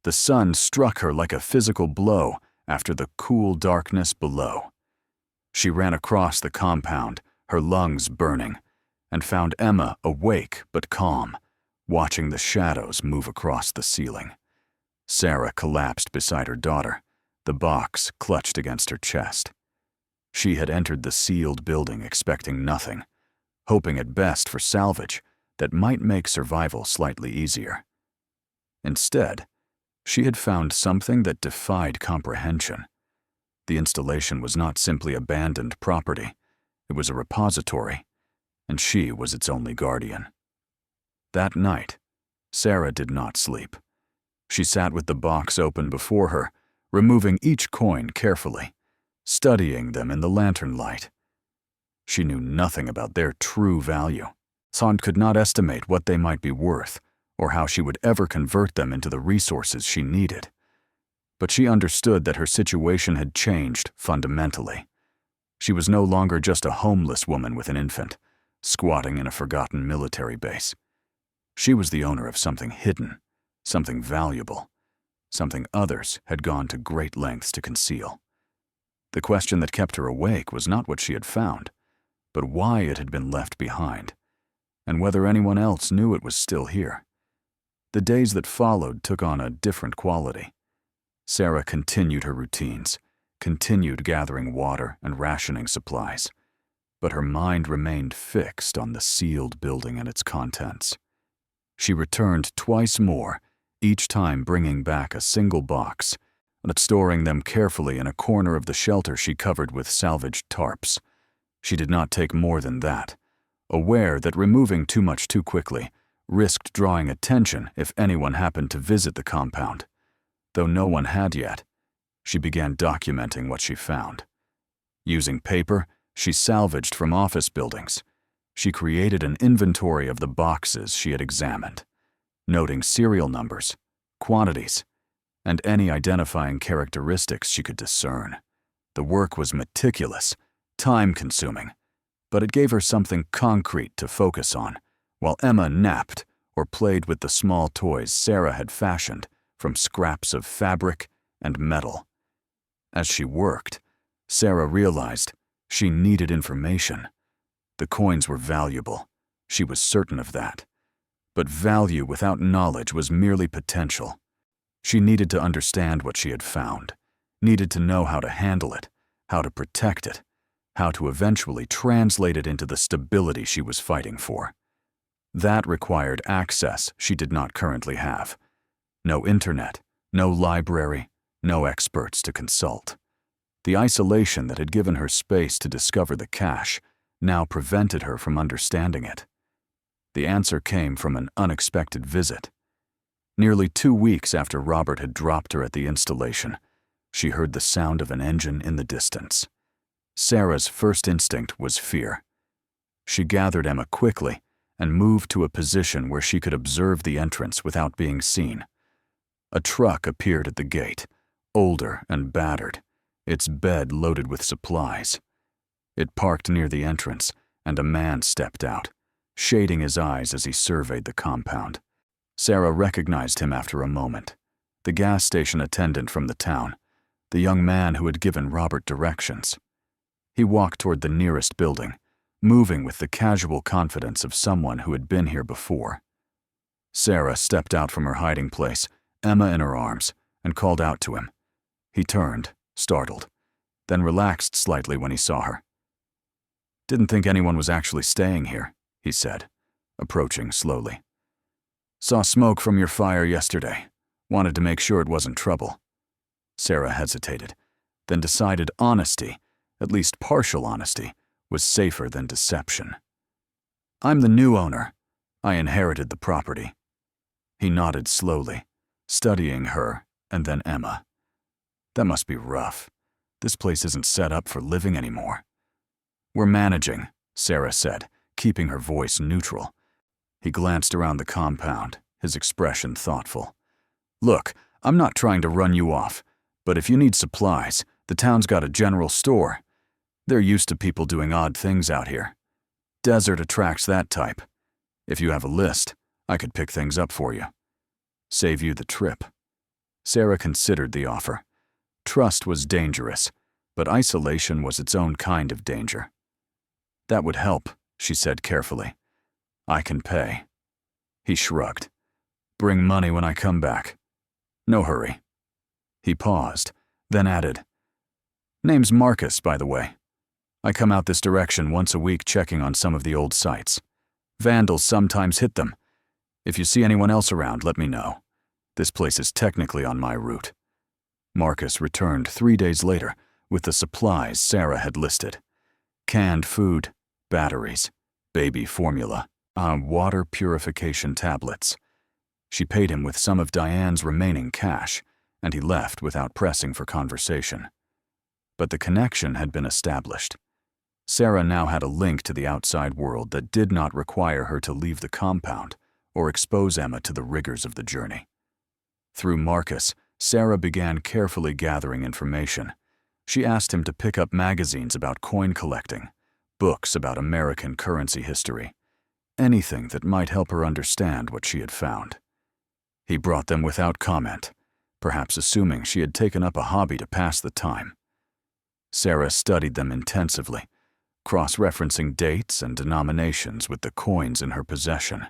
The sun struck her like a physical blow after the cool darkness below. She ran across the compound, her lungs burning, and found Emma awake but calm, watching the shadows move across the ceiling. Sarah collapsed beside her daughter, the box clutched against her chest. She had entered the sealed building expecting nothing, hoping at best for salvage that might make survival slightly easier. Instead, she had found something that defied comprehension. The installation was not simply abandoned property, it was a repository, and she was its only guardian. That night, Sarah did not sleep. She sat with the box open before her, removing each coin carefully, studying them in the lantern light. She knew nothing about their true value. Sand could not estimate what they might be worth, or how she would ever convert them into the resources she needed. But she understood that her situation had changed fundamentally. She was no longer just a homeless woman with an infant, squatting in a forgotten military base. She was the owner of something hidden, something valuable, something others had gone to great lengths to conceal. The question that kept her awake was not what she had found, but why it had been left behind, and whether anyone else knew it was still here. The days that followed took on a different quality. Sarah continued her routines, continued gathering water and rationing supplies, but her mind remained fixed on the sealed building and its contents. She returned twice more, each time bringing back a single box, but storing them carefully in a corner of the shelter she covered with salvaged tarps. She did not take more than that, aware that removing too much too quickly risked drawing attention if anyone happened to visit the compound. Though no one had yet, she began documenting what she found. Using paper she salvaged from office buildings, she created an inventory of the boxes she had examined, noting serial numbers, quantities, and any identifying characteristics she could discern. The work was meticulous, time-consuming, but it gave her something concrete to focus on, while Emma napped or played with the small toys Sarah had fashioned from scraps of fabric and metal. As she worked, Sarah realized she needed information. The coins were valuable, she was certain of that. But value without knowledge was merely potential. She needed to understand what she had found, needed to know how to handle it, how to protect it, how to eventually translate it into the stability she was fighting for. That required access she did not currently have. No internet, no library, no experts to consult. The isolation that had given her space to discover the cache now prevented her from understanding it. The answer came from an unexpected visit. Nearly 2 weeks after Robert had dropped her at the installation, she heard the sound of an engine in the distance. Sarah's first instinct was fear. She gathered Emma quickly and moved to a position where she could observe the entrance without being seen. A truck appeared at the gate, older and battered, its bed loaded with supplies. It parked near the entrance, and a man stepped out, shading his eyes as he surveyed the compound. Sarah recognized him after a moment. The gas station attendant from the town, the young man who had given Robert directions. He walked toward the nearest building, moving with the casual confidence of someone who had been here before. Sarah stepped out from her hiding place, Emma in her arms, and called out to him. He turned, startled, then relaxed slightly when he saw her. "Didn't think anyone was actually staying here," he said, approaching slowly. "Saw smoke from your fire yesterday. Wanted to make sure it wasn't trouble." Sarah hesitated, then decided honesty, at least partial honesty, was safer than deception. "I'm the new owner. I inherited the property." He nodded slowly, studying her and then Emma. "That must be rough. This place isn't set up for living anymore." "We're managing," Sarah said, keeping her voice neutral. He glanced around the compound, his expression thoughtful. "Look, I'm not trying to run you off, but if you need supplies, the town's got a general store. They're used to people doing odd things out here. Desert attracts that type. If you have a list, I could pick things up for you. Save you the trip." Sarah considered the offer. Trust was dangerous, but isolation was its own kind of danger. "That would help," she said carefully. "I can pay." He shrugged. "Bring money when I come back. No hurry." He paused, then added, "Name's Marcus, by the way. I come out this direction once a week checking on some of the old sites. Vandals sometimes hit them. If you see anyone else around, let me know. This place is technically on my route." Marcus returned 3 days later with the supplies Sarah had listed. Canned food, batteries, baby formula, water purification tablets. She paid him with some of Diane's remaining cash, and he left without pressing for conversation. But the connection had been established. Sarah now had a link to the outside world that did not require her to leave the compound or expose Emma to the rigors of the journey. Through Marcus, Sarah began carefully gathering information. She asked him to pick up magazines about coin collecting, books about American currency history, anything that might help her understand what she had found. He brought them without comment, perhaps assuming she had taken up a hobby to pass the time. Sarah studied them intensively, cross-referencing dates and denominations with the coins in her possession.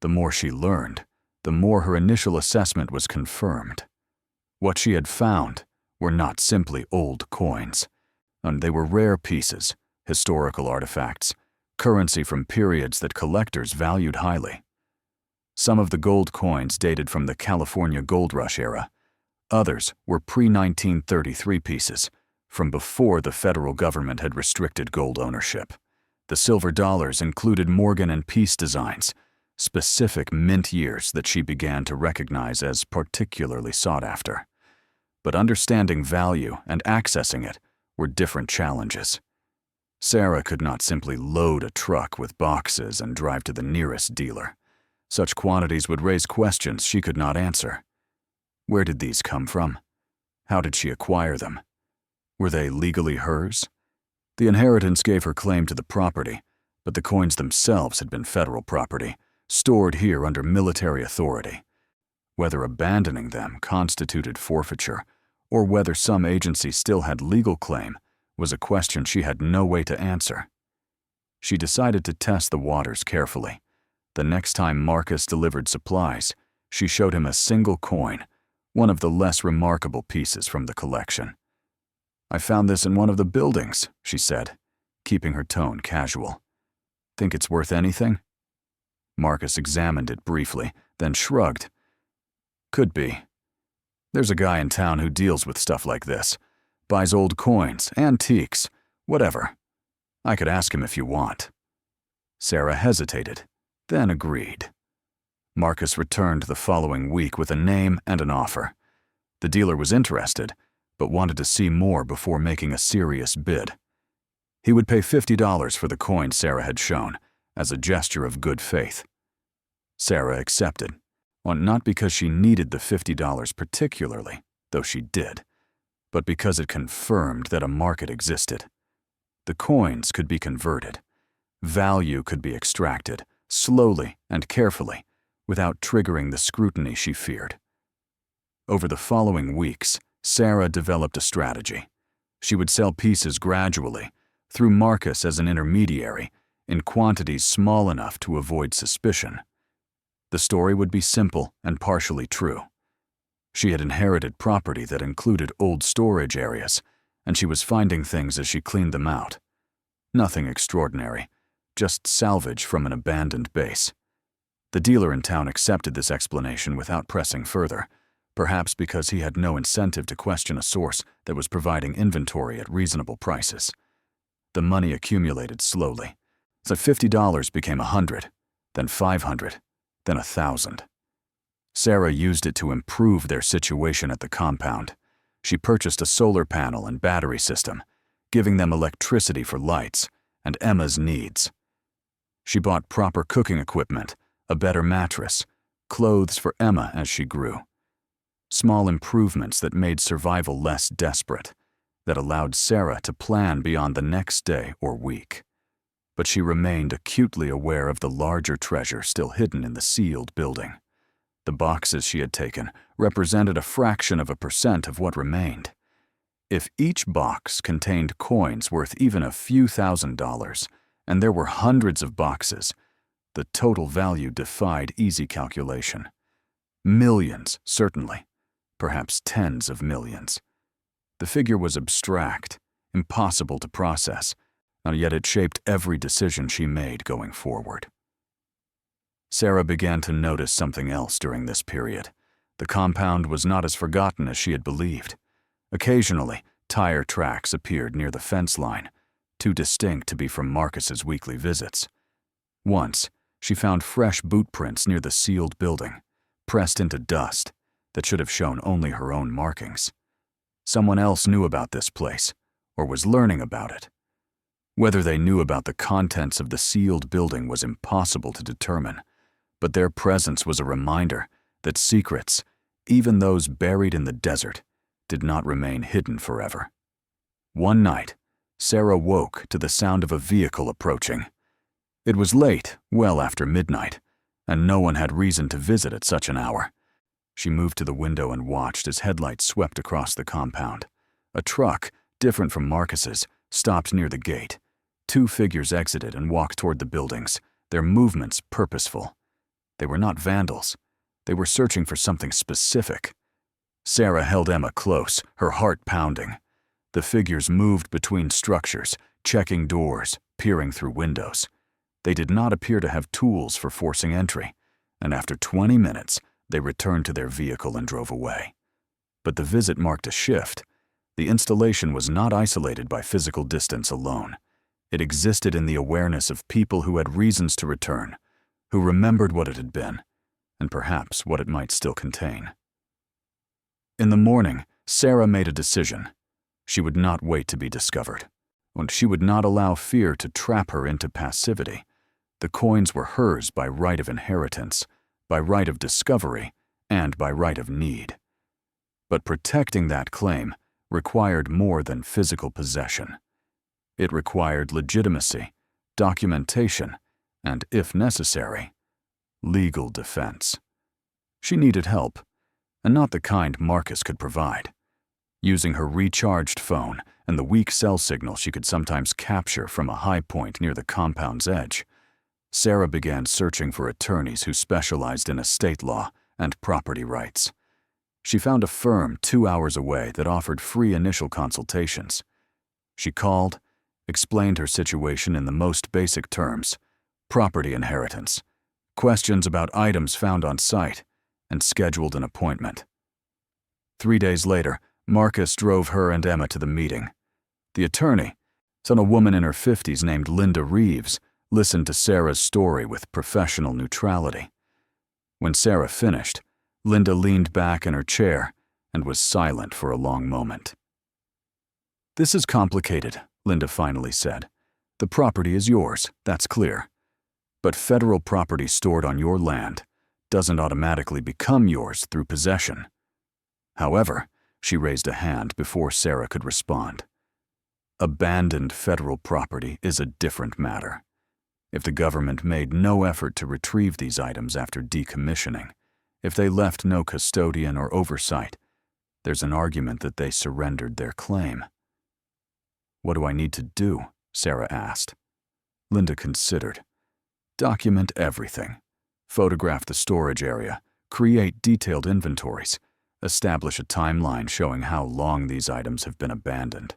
The more she learned, the more her initial assessment was confirmed. What she had found were not simply old coins, and they were rare pieces, historical artifacts, currency from periods that collectors valued highly. Some of the gold coins dated from the California Gold Rush era. Others were pre-1933 pieces, from before the federal government had restricted gold ownership. The silver dollars included Morgan and Peace designs, specific mint years that she began to recognize as particularly sought after. But understanding value and accessing it were different challenges. Sarah could not simply load a truck with boxes and drive to the nearest dealer. Such quantities would raise questions she could not answer. Where did these come from? How did she acquire them? Were they legally hers? The inheritance gave her claim to the property, but the coins themselves had been federal property, stored here under military authority. Whether abandoning them constituted forfeiture, or whether some agency still had legal claim, was a question she had no way to answer. She decided to test the waters carefully. The next time Marcus delivered supplies, she showed him a single coin, one of the less remarkable pieces from the collection. "I found this in one of the buildings," she said, keeping her tone casual. "Think it's worth anything?" Marcus examined it briefly, then shrugged. "Could be. There's a guy in town who deals with stuff like this. Buys old coins, antiques, whatever. I could ask him if you want." Sarah hesitated, then agreed. Marcus returned the following week with a name and an offer. The dealer was interested, but wanted to see more before making a serious bid. He would pay $50 for the coin Sarah had shown, as a gesture of good faith. Sarah accepted, not because she needed the $50 particularly, though she did, but because it confirmed that a market existed. The coins could be converted. Value could be extracted, slowly and carefully, without triggering the scrutiny she feared. Over the following weeks, Sarah developed a strategy. She would sell pieces gradually, through Marcus as an intermediary, in quantities small enough to avoid suspicion. The story would be simple and partially true. She had inherited property that included old storage areas, and she was finding things as she cleaned them out. Nothing extraordinary, just salvage from an abandoned base. The dealer in town accepted this explanation without pressing further, perhaps because he had no incentive to question a source that was providing inventory at reasonable prices. The money accumulated slowly, so $50 became $100, then $500, then $1,000. Sarah used it to improve their situation at the compound. She purchased a solar panel and battery system, giving them electricity for lights and Emma's needs. She bought proper cooking equipment, a better mattress, clothes for Emma as she grew. Small improvements that made survival less desperate, that allowed Sarah to plan beyond the next day or week. But she remained acutely aware of the larger treasure still hidden in the sealed building. The boxes she had taken represented a fraction of a percent of what remained. If each box contained coins worth even a few $1,000s, and there were hundreds of boxes, the total value defied easy calculation. Millions, certainly, perhaps tens of millions. The figure was abstract, impossible to process, and yet it shaped every decision she made going forward. Sarah began to notice something else during this period. The compound was not as forgotten as she had believed. Occasionally, tire tracks appeared near the fence line, too distinct to be from Marcus's weekly visits. Once, she found fresh boot prints near the sealed building, pressed into dust that should have shown only her own markings. Someone else knew about this place, or was learning about it. Whether they knew about the contents of the sealed building was impossible to determine, but their presence was a reminder that secrets, even those buried in the desert, did not remain hidden forever. One night, Sarah woke to the sound of a vehicle approaching. It was late, well after midnight, and no one had reason to visit at such an hour. She moved to the window and watched as headlights swept across the compound. A truck, different from Marcus's, stopped near the gate. Two figures exited and walked toward the buildings, their movements purposeful. They were not vandals. They were searching for something specific. Sarah held Emma close, her heart pounding. The figures moved between structures, checking doors, peering through windows. They did not appear to have tools for forcing entry, and after 20 minutes, they returned to their vehicle and drove away. But the visit marked a shift. The installation was not isolated by physical distance alone. It existed in the awareness of people who had reasons to return, who remembered what it had been, and perhaps what it might still contain. In the morning, Sarah made a decision. She would not wait to be discovered, and she would not allow fear to trap her into passivity. The coins were hers by right of inheritance, by right of discovery, and by right of need. But protecting that claim required more than physical possession. It required legitimacy, documentation, and, if necessary, legal defense. She needed help, and not the kind Marcus could provide. Using her recharged phone and the weak cell signal she could sometimes capture from a high point near the compound's edge, Sarah began searching for attorneys who specialized in estate law and property rights. She found a firm 2 hours away that offered free initial consultations. She called, explained her situation in the most basic terms: property inheritance, questions about items found on site, and scheduled an appointment. 3 days later, Marcus drove her and Emma to the meeting. The attorney, a woman in her 50s named Linda Reeves, listened to Sarah's story with professional neutrality. When Sarah finished, Linda leaned back in her chair and was silent for a long moment. "This is complicated," Linda finally said. "The property is yours, that's clear. But federal property stored on your land doesn't automatically become yours through possession." However, she raised a hand before Sarah could respond. Abandoned federal property is a different matter. If the government made no effort to retrieve these items after decommissioning, if they left no custodian or oversight, there's an argument that they surrendered their claim. "What do I need to do?" Sarah asked. Linda considered. "Document everything. Photograph the storage area, create detailed inventories, establish a timeline showing how long these items have been abandoned.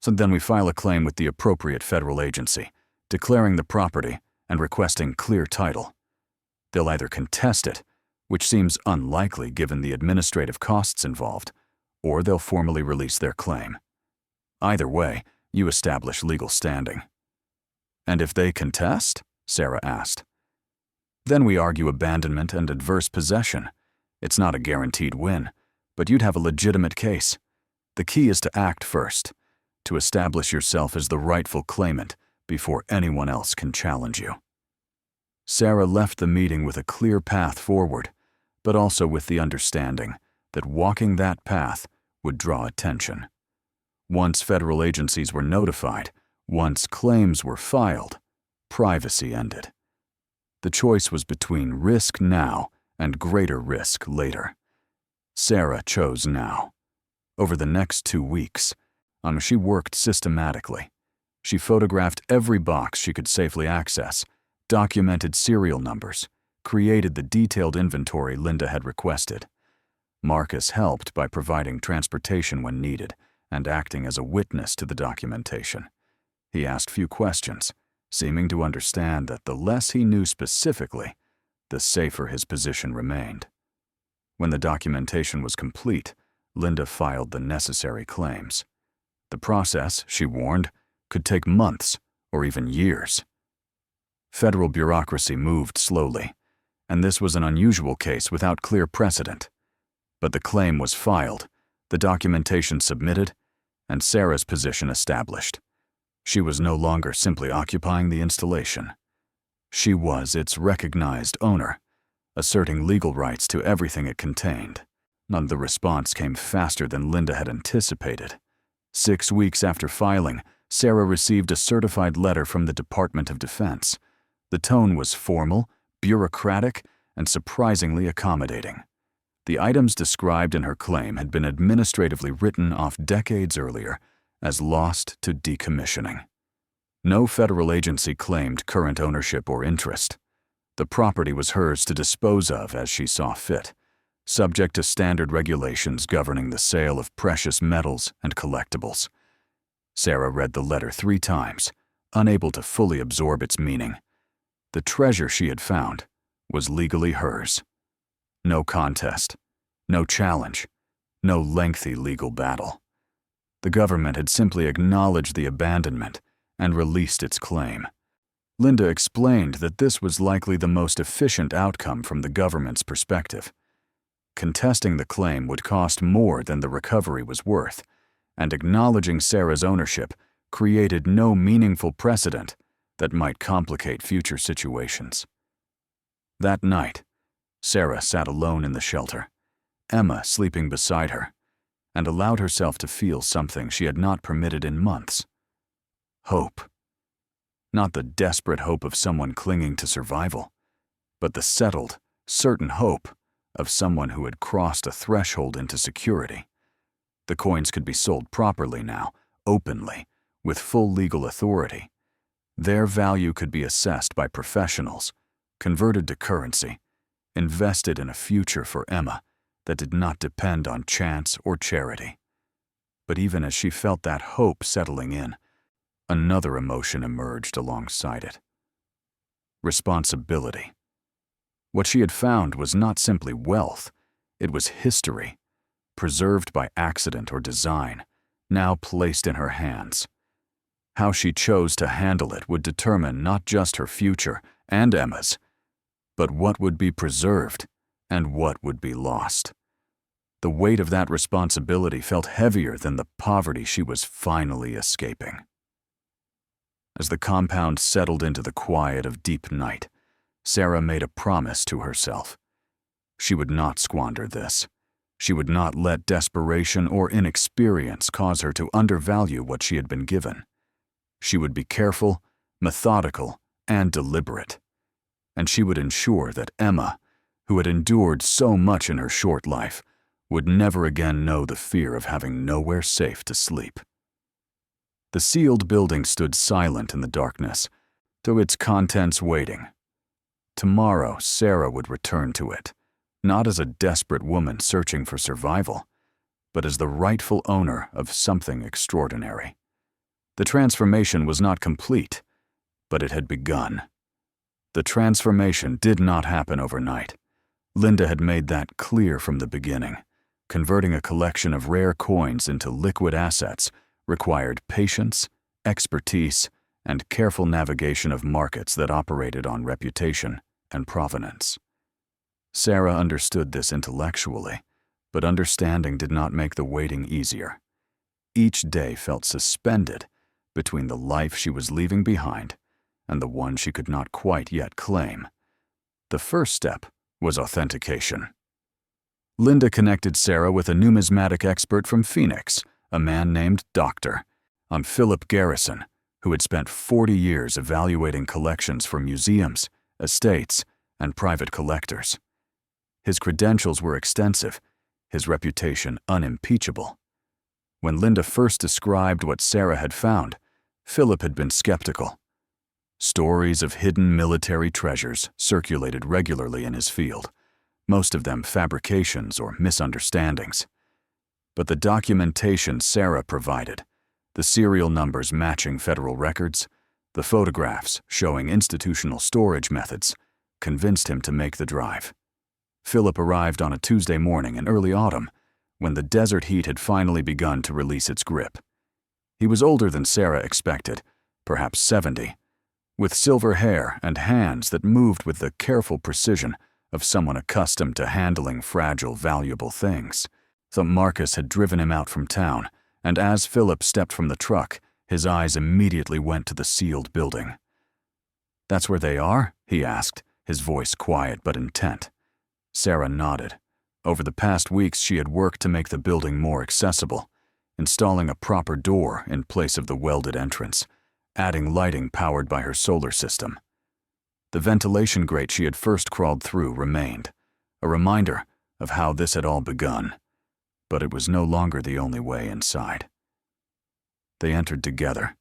So then we file a claim with the appropriate federal agency, declaring the property and requesting clear title. They'll either contest it, which seems unlikely given the administrative costs involved, or they'll formally release their claim. Either way, you establish legal standing." "And if they contest?" Sarah asked. "Then we argue abandonment and adverse possession. It's not a guaranteed win, but you'd have a legitimate case. The key is to act first, to establish yourself as the rightful claimant before anyone else can challenge you." Sarah left the meeting with a clear path forward, but also with the understanding that walking that path would draw attention. Once federal agencies were notified, once claims were filed, privacy ended. The choice was between risk now and greater risk later. Sarah chose now. Over the next 2 weeks, she worked systematically. She photographed every box she could safely access, documented serial numbers, created the detailed inventory Linda had requested. Marcus helped by providing transportation when needed and acting as a witness to the documentation. He asked few questions, seeming to understand that the less he knew specifically, the safer his position remained. When the documentation was complete, Linda filed the necessary claims. The process, she warned, could take months or even years. Federal bureaucracy moved slowly, and this was an unusual case without clear precedent. But the claim was filed, the documentation submitted, and Sarah's position established. She was no longer simply occupying the installation. She was its recognized owner, asserting legal rights to everything it contained. And the response came faster than Linda had anticipated. 6 weeks after filing, Sarah received a certified letter from the Department of Defense. The tone was formal, bureaucratic, and surprisingly accommodating. The items described in her claim had been administratively written off decades earlier as lost to decommissioning. No federal agency claimed current ownership or interest. The property was hers to dispose of as she saw fit, subject to standard regulations governing the sale of precious metals and collectibles. Sarah read the letter 3 times, unable to fully absorb its meaning. The treasure she had found was legally hers. No contest, no challenge, no lengthy legal battle. The government had simply acknowledged the abandonment and released its claim. Linda explained that this was likely the most efficient outcome from the government's perspective. Contesting the claim would cost more than the recovery was worth, and acknowledging Sarah's ownership created no meaningful precedent that might complicate future situations. That night, Sarah sat alone in the shelter, Emma sleeping beside her, and allowed herself to feel something she had not permitted in months. Hope. Not the desperate hope of someone clinging to survival, but the settled, certain hope of someone who had crossed a threshold into security. The coins could be sold properly now, openly, with full legal authority. Their value could be assessed by professionals, converted to currency, invested in a future for Emma that did not depend on chance or charity. But even as she felt that hope settling in, another emotion emerged alongside it. Responsibility. What she had found was not simply wealth, it was history, preserved by accident or design, now placed in her hands. How she chose to handle it would determine not just her future and Emma's, but what would be preserved and what would be lost. The weight of that responsibility felt heavier than the poverty she was finally escaping. As the compound settled into the quiet of deep night, Sarah made a promise to herself. She would not squander this. She would not let desperation or inexperience cause her to undervalue what she had been given. She would be careful, methodical, and deliberate. And she would ensure that Emma, who had endured so much in her short life, would never again know the fear of having nowhere safe to sleep. The sealed building stood silent in the darkness, though its contents waiting. Tomorrow, Sarah would return to it, not as a desperate woman searching for survival, but as the rightful owner of something extraordinary. The transformation was not complete, but it had begun. The transformation did not happen overnight. Linda had made that clear from the beginning. Converting a collection of rare coins into liquid assets required patience, expertise, and careful navigation of markets that operated on reputation and provenance. Sarah understood this intellectually, but understanding did not make the waiting easier. Each day felt suspended between the life she was leaving behind and the one she could not quite yet claim. The first step was authentication. Linda connected Sarah with a numismatic expert from Phoenix, a man named Dr. Philip Garrison, who had spent 40 years evaluating collections for museums, estates, and private collectors. His credentials were extensive, his reputation unimpeachable. When Linda first described what Sarah had found, Philip had been skeptical. Stories of hidden military treasures circulated regularly in his field, most of them fabrications or misunderstandings. But the documentation Sarah provided, the serial numbers matching federal records, the photographs showing institutional storage methods, convinced him to make the drive. Philip arrived on a Tuesday morning in early autumn, when the desert heat had finally begun to release its grip. He was older than Sarah expected, perhaps 70, with silver hair and hands that moved with the careful precision of someone accustomed to handling fragile, valuable things. The Marcus had driven him out from town, and as Philip stepped from the truck, his eyes immediately went to the sealed building. "That's where they are?" he asked, his voice quiet but intent. Sarah nodded. Over the past weeks, she had worked to make the building more accessible, installing a proper door in place of the welded entrance, adding lighting powered by her solar system. The ventilation grate she had first crawled through remained, a reminder of how this had all begun, but it was no longer the only way inside. They entered together,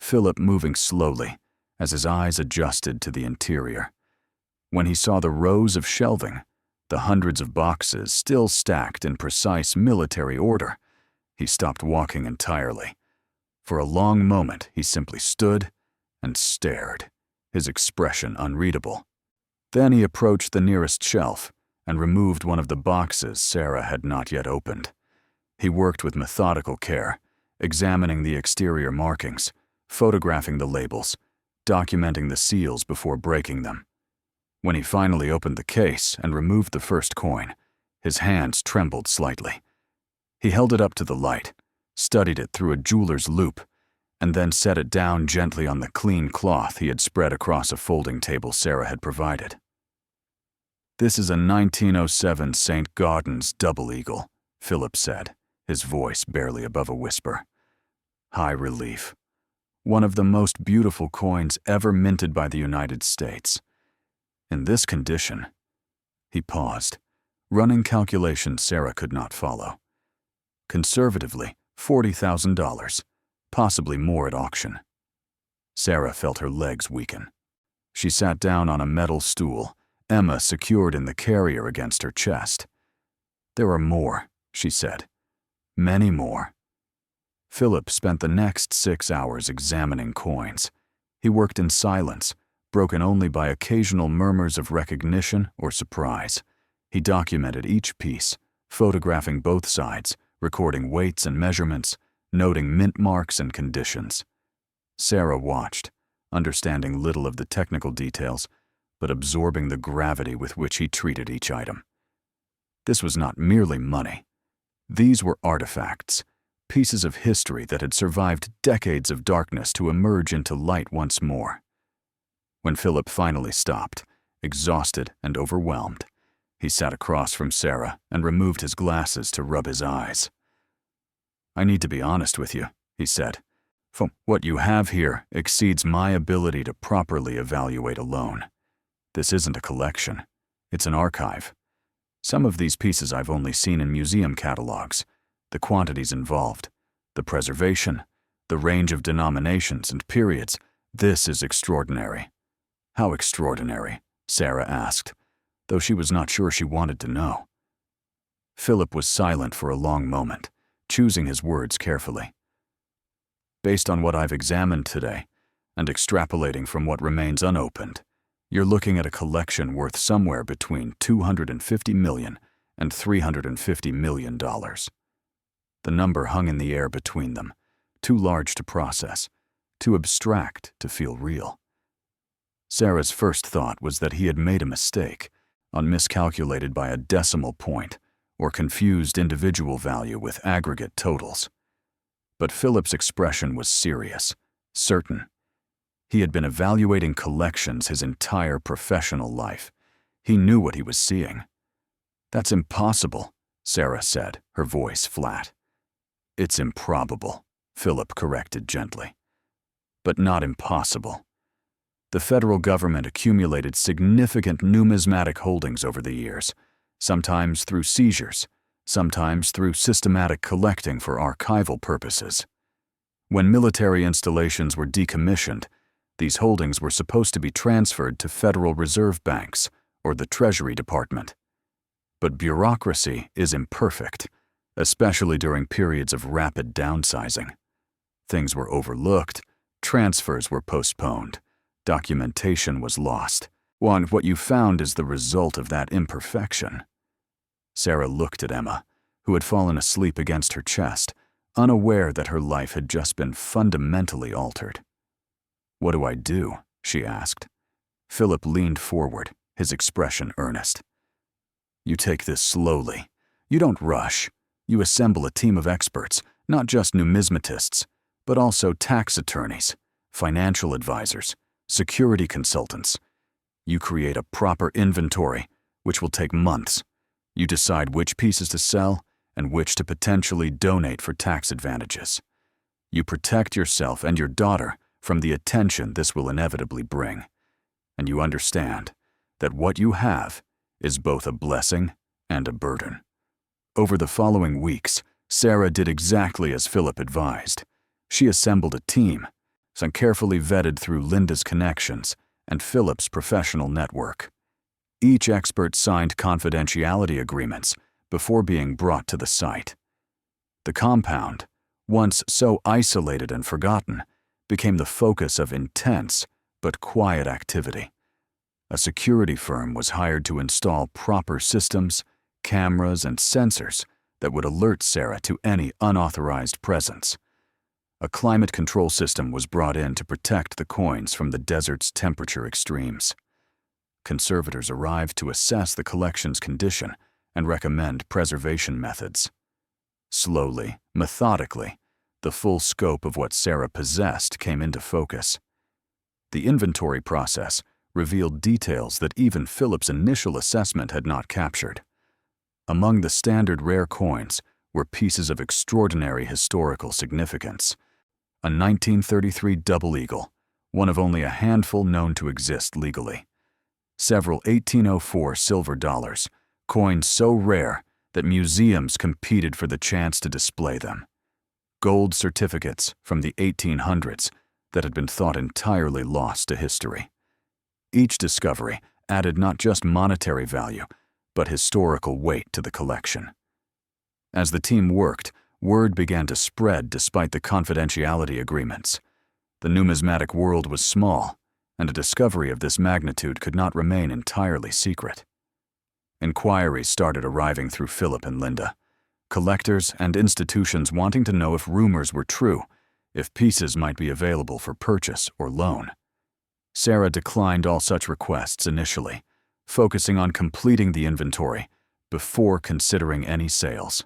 Philip moving slowly as his eyes adjusted to the interior. When he saw the rows of shelving, the hundreds of boxes still stacked in precise military order, he stopped walking entirely. For a long moment, he simply stood and stared, his expression unreadable. Then he approached the nearest shelf and removed one of the boxes Sarah had not yet opened. He worked with methodical care, examining the exterior markings, photographing the labels, documenting the seals before breaking them. When he finally opened the case and removed the first coin, his hands trembled slightly. He held it up to the light, studied it through a jeweler's loupe, and then set it down gently on the clean cloth he had spread across a folding table Sarah had provided. "This is a 1907 St. Gaudens double eagle," Philip said, his voice barely above a whisper. "High relief. One of the most beautiful coins ever minted by the United States. In this condition..." He paused, running calculations Sarah could not follow. Conservatively, $40,000, possibly more at auction. Sarah felt her legs weaken. She sat down on a metal stool, Emma secured in the carrier against her chest. "There are more," she said. "Many more." Philip spent the next 6 hours examining coins. He worked in silence, broken only by occasional murmurs of recognition or surprise. He documented each piece, photographing both sides, recording weights and measurements, noting mint marks and conditions. Sarah watched, understanding little of the technical details, but absorbing the gravity with which he treated each item. This was not merely money. These were artifacts, pieces of history that had survived decades of darkness to emerge into light once more. When Philip finally stopped, exhausted and overwhelmed, he sat across from Sarah and removed his glasses to rub his eyes. "I need to be honest with you," he said. What you have here exceeds my ability to properly evaluate alone. This isn't a collection. It's an archive. Some of these pieces I've only seen in museum catalogs. The quantities involved, the preservation, the range of denominations and periods. This is extraordinary." "How extraordinary?" Sarah asked, though she was not sure she wanted to know. Philip was silent for a long moment, choosing his words carefully. "Based on what I've examined today, and extrapolating from what remains unopened, you're looking at a collection worth somewhere between $250 million and $350 million. The number hung in the air between them, too large to process, too abstract to feel real. Sarah's first thought was that he had made a mistake, miscalculated by a decimal point, or confused individual value with aggregate totals. But Philip's expression was serious, certain. He had been evaluating collections his entire professional life. He knew what he was seeing. "That's impossible," Sarah said, her voice flat. "It's improbable," Philip corrected gently. "But not impossible. The federal government accumulated significant numismatic holdings over the years, sometimes through seizures, sometimes through systematic collecting for archival purposes. When military installations were decommissioned, these holdings were supposed to be transferred to Federal Reserve banks or the Treasury Department. But bureaucracy is imperfect, especially during periods of rapid downsizing. Things were overlooked, transfers were postponed, documentation was lost. What you found is the result of that imperfection." Sarah looked at Emma, who had fallen asleep against her chest, unaware that her life had just been fundamentally altered. "What do I do?" she asked. Philip leaned forward, his expression earnest. "You take this slowly. You don't rush. You assemble a team of experts, not just numismatists, but also tax attorneys, financial advisors, security consultants. You create a proper inventory, which will take months. You decide which pieces to sell and which to potentially donate for tax advantages. You protect yourself and your daughter from the attention this will inevitably bring. And you understand that what you have is both a blessing and a burden." Over the following weeks, Sarah did exactly as Philip advised. She assembled a team, some carefully vetted through Linda's connections and Philip's professional network. Each expert signed confidentiality agreements before being brought to the site. The compound, once so isolated and forgotten, became the focus of intense but quiet activity. A security firm was hired to install proper systems, cameras, and sensors that would alert Sarah to any unauthorized presence. A climate control system was brought in to protect the coins from the desert's temperature extremes. Conservators arrived to assess the collection's condition and recommend preservation methods. Slowly, methodically, the full scope of what Sarah possessed came into focus. The inventory process revealed details that even Philip's initial assessment had not captured. Among the standard rare coins were pieces of extraordinary historical significance. A 1933 double eagle, one of only a handful known to exist legally. Several 1804 silver dollars, coins so rare that museums competed for the chance to display them. Gold certificates from the 1800s that had been thought entirely lost to history. Each discovery added not just monetary value, but historical weight to the collection. As the team worked, word began to spread despite the confidentiality agreements. The numismatic world was small, and a discovery of this magnitude could not remain entirely secret. Inquiries started arriving through Philip and Linda. Collectors and institutions wanting to know if rumors were true, if pieces might be available for purchase or loan. Sarah declined all such requests initially, focusing on completing the inventory before considering any sales.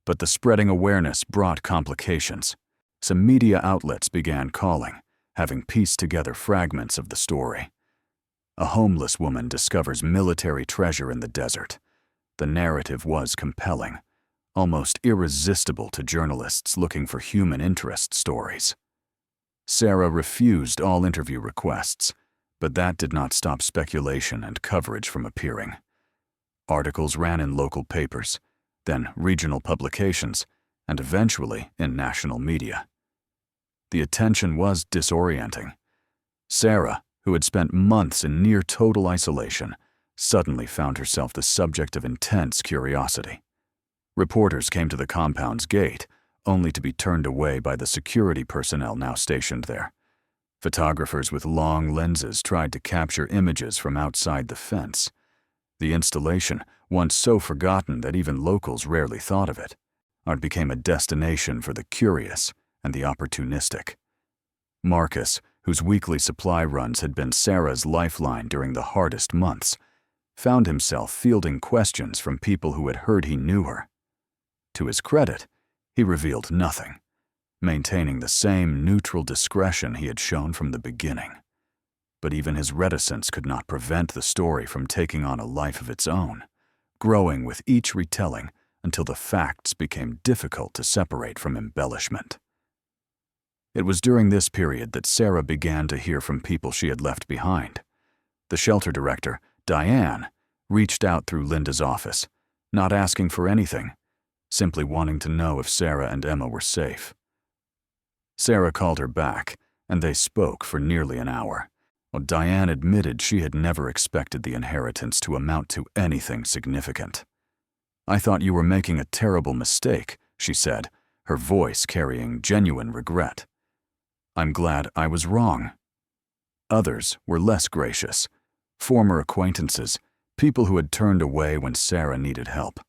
But the spreading awareness brought complications. Some media outlets began calling, having pieced together fragments of the story. A homeless woman discovers military treasure in the desert. The narrative was compelling, almost irresistible to journalists looking for human interest stories. Sarah refused all interview requests, but that did not stop speculation and coverage from appearing. Articles ran in local papers, then regional publications, and eventually in national media. The attention was disorienting. Sarah, who had spent months in near total isolation, suddenly found herself the subject of intense curiosity. Reporters came to the compound's gate, only to be turned away by the security personnel now stationed there. Photographers with long lenses tried to capture images from outside the fence. The installation, once so forgotten that even locals rarely thought of it, became a destination for the curious and the opportunistic. Marcus, whose weekly supply runs had been Sarah's lifeline during the hardest months, found himself fielding questions from people who had heard he knew her. To his credit, he revealed nothing, maintaining the same neutral discretion he had shown from the beginning. But even his reticence could not prevent the story from taking on a life of its own, growing with each retelling until the facts became difficult to separate from embellishment. It was during this period that Sarah began to hear from people she had left behind. The shelter director, Diane, reached out through Linda's office, not asking for anything, simply wanting to know if Sarah and Emma were safe. Sarah called her back, and they spoke for nearly an hour. While Diane admitted she had never expected the inheritance to amount to anything significant. "I thought you were making a terrible mistake," she said, her voice carrying genuine regret. "I'm glad I was wrong." Others were less gracious. Former acquaintances, people who had turned away when Sarah needed help,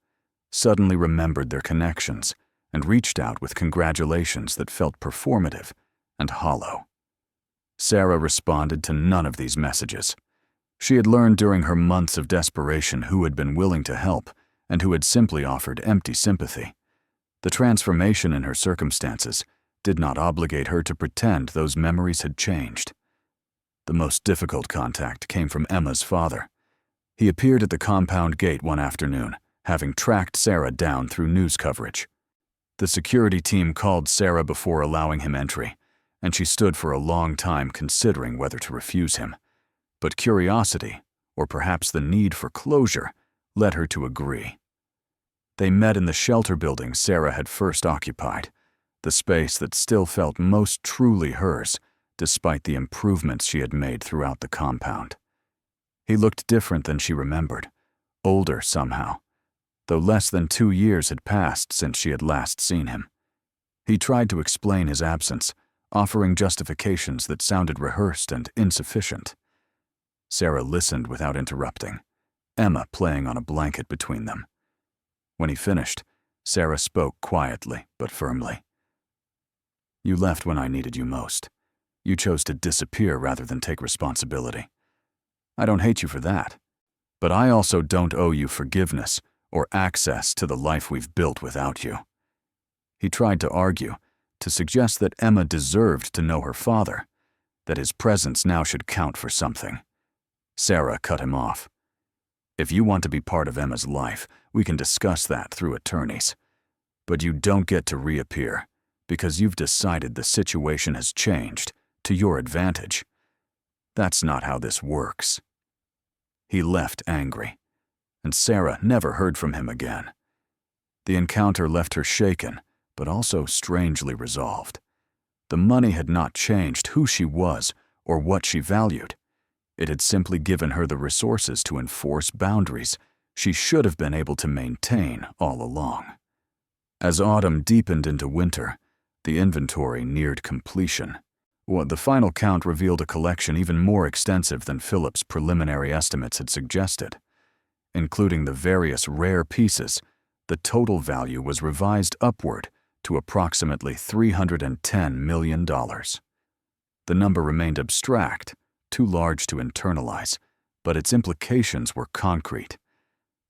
suddenly remembered their connections and reached out with congratulations that felt performative and hollow. Sarah responded to none of these messages. She had learned during her months of desperation who had been willing to help and who had simply offered empty sympathy. The transformation in her circumstances did not obligate her to pretend those memories had changed. The most difficult contact came from Emma's father. He appeared at the compound gate one afternoon, having tracked Sarah down through news coverage. The security team called Sarah before allowing him entry, and she stood for a long time considering whether to refuse him. But curiosity, or perhaps the need for closure, led her to agree. They met in the shelter building Sarah had first occupied, the space that still felt most truly hers, despite the improvements she had made throughout the compound. He looked different than she remembered, older somehow, though less than 2 years had passed since she had last seen him. He tried to explain his absence, offering justifications that sounded rehearsed and insufficient. Sarah listened without interrupting, Emma playing on a blanket between them. When he finished, Sarah spoke quietly but firmly. "You left when I needed you most. You chose to disappear rather than take responsibility. I don't hate you for that, but I also don't owe you forgiveness or access to the life we've built without you." He tried to argue, to suggest that Emma deserved to know her father, that his presence now should count for something. Sarah cut him off. "If you want to be part of Emma's life, we can discuss that through attorneys. But you don't get to reappear, because you've decided the situation has changed to your advantage. That's not how this works." He left angry, and Sarah never heard from him again. The encounter left her shaken, but also strangely resolved. The money had not changed who she was or what she valued. It had simply given her the resources to enforce boundaries she should have been able to maintain all along. As autumn deepened into winter, the inventory neared completion. The final count revealed a collection even more extensive than Philip's preliminary estimates had suggested. Including the various rare pieces, the total value was revised upward to approximately $310 million. The number remained abstract, too large to internalize, but its implications were concrete.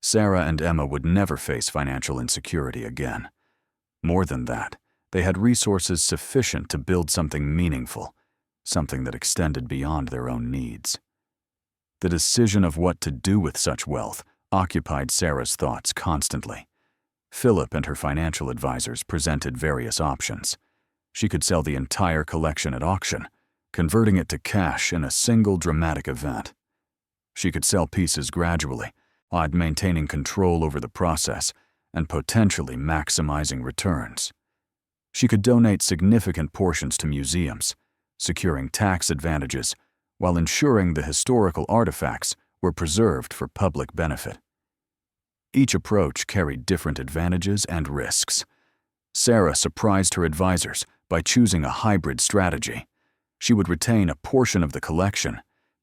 Sarah and Emma would never face financial insecurity again. More than that, they had resources sufficient to build something meaningful, something that extended beyond their own needs. The decision of what to do with such wealth occupied Sarah's thoughts constantly. Philip and her financial advisors presented various options. She could sell the entire collection at auction, converting it to cash in a single dramatic event. She could sell pieces gradually, while maintaining control over the process and potentially maximizing returns. She could donate significant portions to museums, securing tax advantages while ensuring the historical artifacts were preserved for public benefit. Each approach carried different advantages and risks. Sarah surprised her advisors by choosing a hybrid strategy. She would retain a portion of the collection,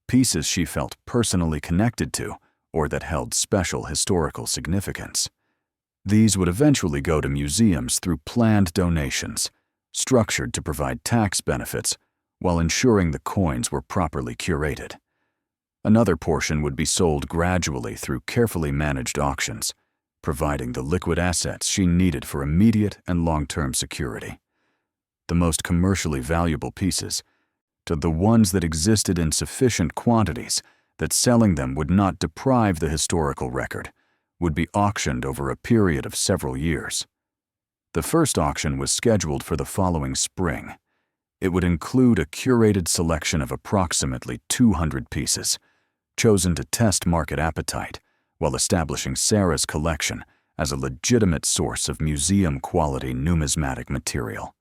pieces she felt personally connected to or that held special historical significance. These would eventually go to museums through planned donations, structured to provide tax benefits while ensuring the coins were properly curated. Another portion would be sold gradually through carefully managed auctions, providing the liquid assets she needed for immediate and long-term security. The most commercially valuable pieces, to the ones that existed in sufficient quantities that selling them would not deprive the historical record, would be auctioned over a period of several years. The first auction was scheduled for the following spring. It would include a curated selection of approximately 200 pieces, chosen to test market appetite while establishing Sarah's collection as a legitimate source of museum-quality numismatic material.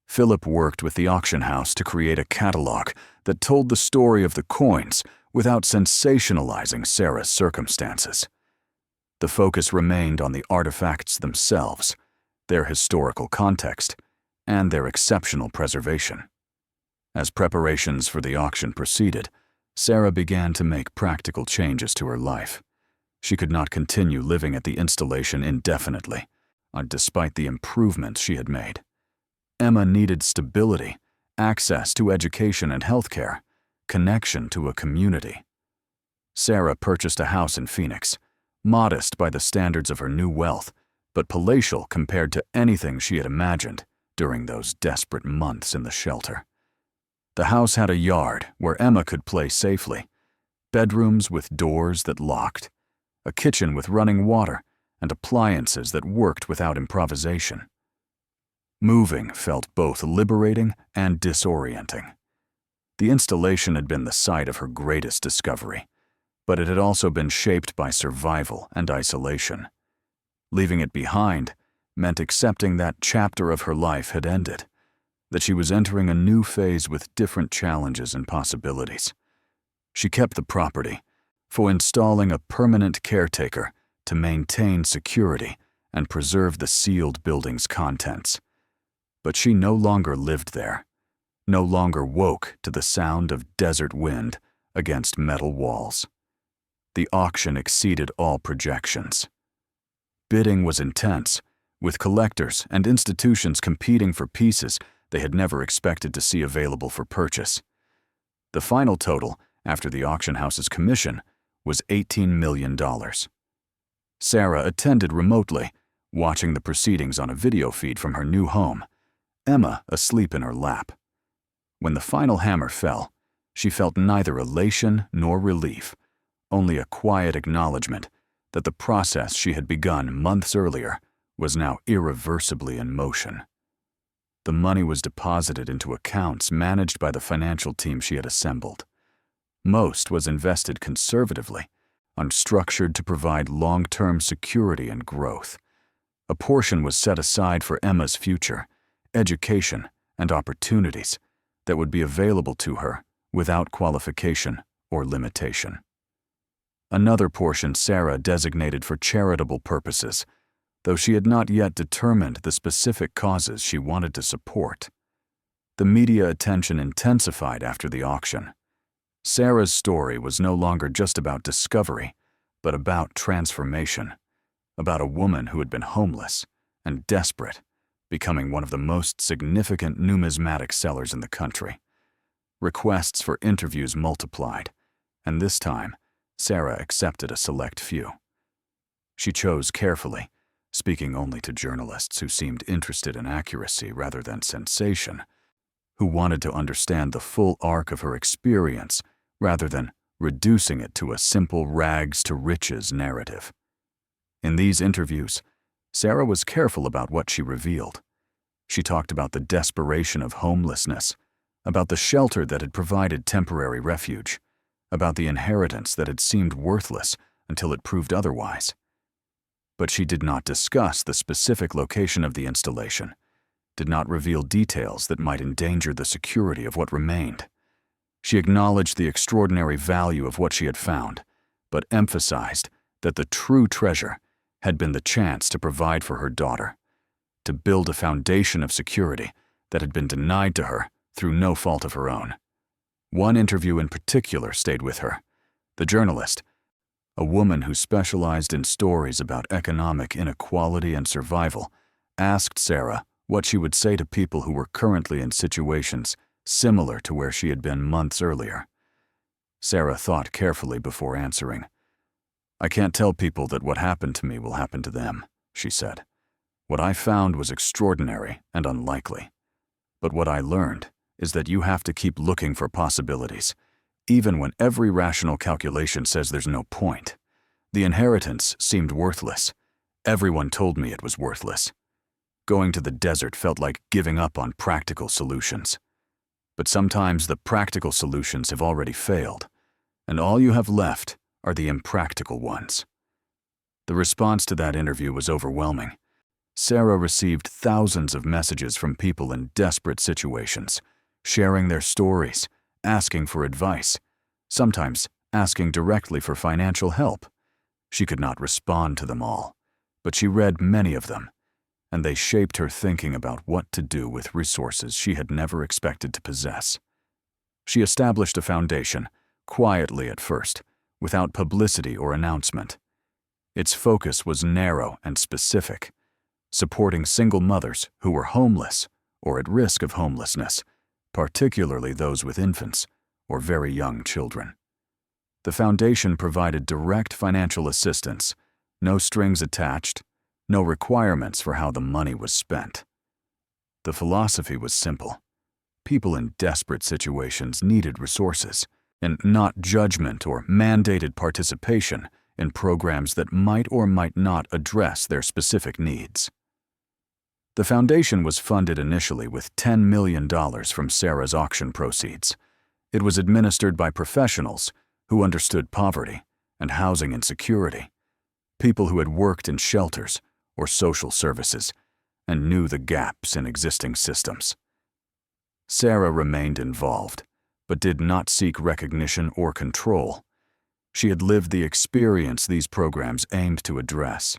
Philip worked with the auction house to create a catalog that told the story of the coins without sensationalizing Sarah's circumstances. The focus remained on the artifacts themselves, their historical context, and their exceptional preservation. As preparations for the auction proceeded, Sarah began to make practical changes to her life. She could not continue living at the installation indefinitely, despite the improvements she had made. Emma needed stability, access to education and healthcare, connection to a community. Sarah purchased a house in Phoenix, modest by the standards of her new wealth, but palatial compared to anything she had imagined during those desperate months in the shelter. The house had a yard where Emma could play safely, bedrooms with doors that locked, a kitchen with running water, and appliances that worked without improvisation. Moving felt both liberating and disorienting. The installation had been the site of her greatest discovery, but it had also been shaped by survival and isolation. Leaving it behind meant accepting that chapter of her life had ended, that she was entering a new phase with different challenges and possibilities. She kept the property, for installing a permanent caretaker to maintain security and preserve the sealed building's contents. But she no longer lived there, no longer woke to the sound of desert wind against metal walls. The auction exceeded all projections. Bidding was intense, with collectors and institutions competing for pieces they had never expected to see available for purchase. The final total, after the auction house's commission, was $18 million. Sarah attended remotely, watching the proceedings on a video feed from her new home, Emma asleep in her lap. When the final hammer fell, she felt neither elation nor relief, only a quiet acknowledgement that the process she had begun months earlier was now irreversibly in motion. The money was deposited into accounts managed by the financial team she had assembled. Most was invested conservatively, unstructured to provide long-term security and growth. A portion was set aside for Emma's future, education, and opportunities that would be available to her without qualification or limitation. Another portion Sarah designated for charitable purposes, though she had not yet determined the specific causes she wanted to support. The media attention intensified after the auction. Sarah's story was no longer just about discovery, but about transformation, about a woman who had been homeless and desperate, becoming one of the most significant numismatic sellers in the country. Requests for interviews multiplied, and this time, Sarah accepted a select few. She chose carefully, speaking only to journalists who seemed interested in accuracy rather than sensation, who wanted to understand the full arc of her experience rather than reducing it to a simple rags-to-riches narrative. In these interviews, Sarah was careful about what she revealed. She talked about the desperation of homelessness, about the shelter that had provided temporary refuge, about the inheritance that had seemed worthless until it proved otherwise. But she did not discuss the specific location of the installation, did not reveal details that might endanger the security of what remained. She acknowledged the extraordinary value of what she had found, but emphasized that the true treasure had been the chance to provide for her daughter, to build a foundation of security that had been denied to her through no fault of her own. One interview in particular stayed with her. The journalist, a woman who specialized in stories about economic inequality and survival, asked Sarah what she would say to people who were currently in situations similar to where she had been months earlier. Sarah thought carefully before answering. "I can't tell people that what happened to me will happen to them," she said. "What I found was extraordinary and unlikely. But what I learned is that you have to keep looking for possibilities, even when every rational calculation says there's no point. The inheritance seemed worthless. Everyone told me it was worthless. Going to the desert felt like giving up on practical solutions. But sometimes the practical solutions have already failed, and all you have left are the impractical ones." The response to that interview was overwhelming. Sarah received thousands of messages from people in desperate situations, sharing their stories, asking for advice, sometimes asking directly for financial help. She could not respond to them all, but she read many of them, and they shaped her thinking about what to do with resources she had never expected to possess. She established a foundation, quietly at first, without publicity or announcement. Its focus was narrow and specific, supporting single mothers who were homeless or at risk of homelessness, particularly those with infants or very young children. The foundation provided direct financial assistance, no strings attached, no requirements for how the money was spent. The philosophy was simple. People in desperate situations needed resources, and not judgment or mandated participation in programs that might or might not address their specific needs. The foundation was funded initially with $10 million from Sarah's auction proceeds. It was administered by professionals who understood poverty and housing insecurity, people who had worked in shelters or social services and knew the gaps in existing systems. Sarah remained involved, but did not seek recognition or control. She had lived the experience these programs aimed to address.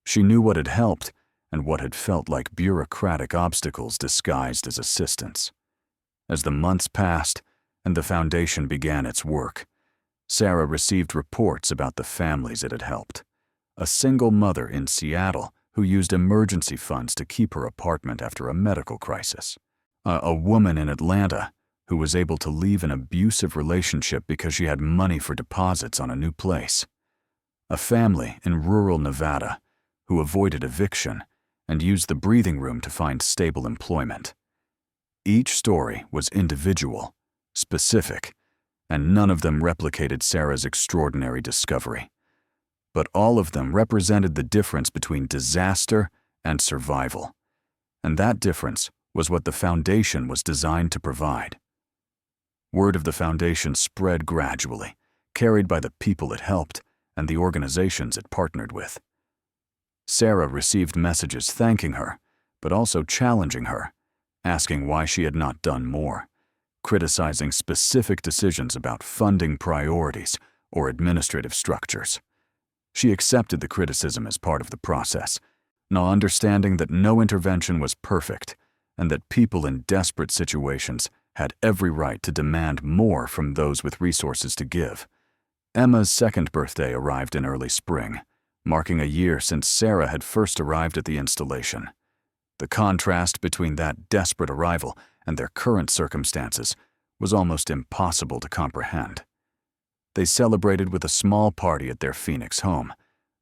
She knew what had helped and what had felt like bureaucratic obstacles disguised as assistance. As the months passed and the foundation began its work, Sarah received reports about the families it had helped. A single mother in Seattle who used emergency funds to keep her apartment after a medical crisis. A woman in Atlanta who was able to leave an abusive relationship because she had money for deposits on a new place. A family in rural Nevada who avoided eviction and used the breathing room to find stable employment. Each story was individual, specific, and none of them replicated Sarah's extraordinary discovery. But all of them represented the difference between disaster and survival. And that difference was what the foundation was designed to provide. Word of the foundation spread gradually, carried by the people it helped and the organizations it partnered with. Sarah received messages thanking her, but also challenging her, asking why she had not done more, criticizing specific decisions about funding priorities or administrative structures. She accepted the criticism as part of the process, now understanding that no intervention was perfect and that people in desperate situations had every right to demand more from those with resources to give. Emma's second birthday arrived in early spring, marking a year since Sarah had first arrived at the installation. The contrast between that desperate arrival and their current circumstances was almost impossible to comprehend. They celebrated with a small party at their Phoenix home,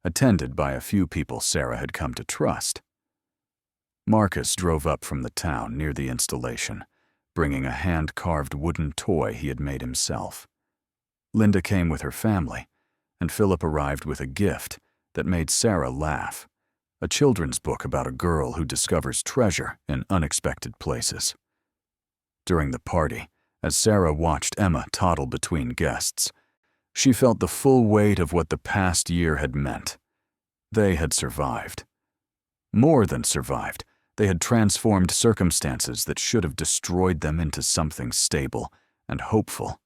attended by a few people Sarah had come to trust. Marcus drove up from the town near the installation, bringing a hand-carved wooden toy he had made himself. Linda came with her family, and Philip arrived with a gift that made Sarah laugh, a children's book about a girl who discovers treasure in unexpected places. During the party, as Sarah watched Emma toddle between guests, she felt the full weight of what the past year had meant. They had survived. More than survived, they had transformed circumstances that should have destroyed them into something stable and hopeful.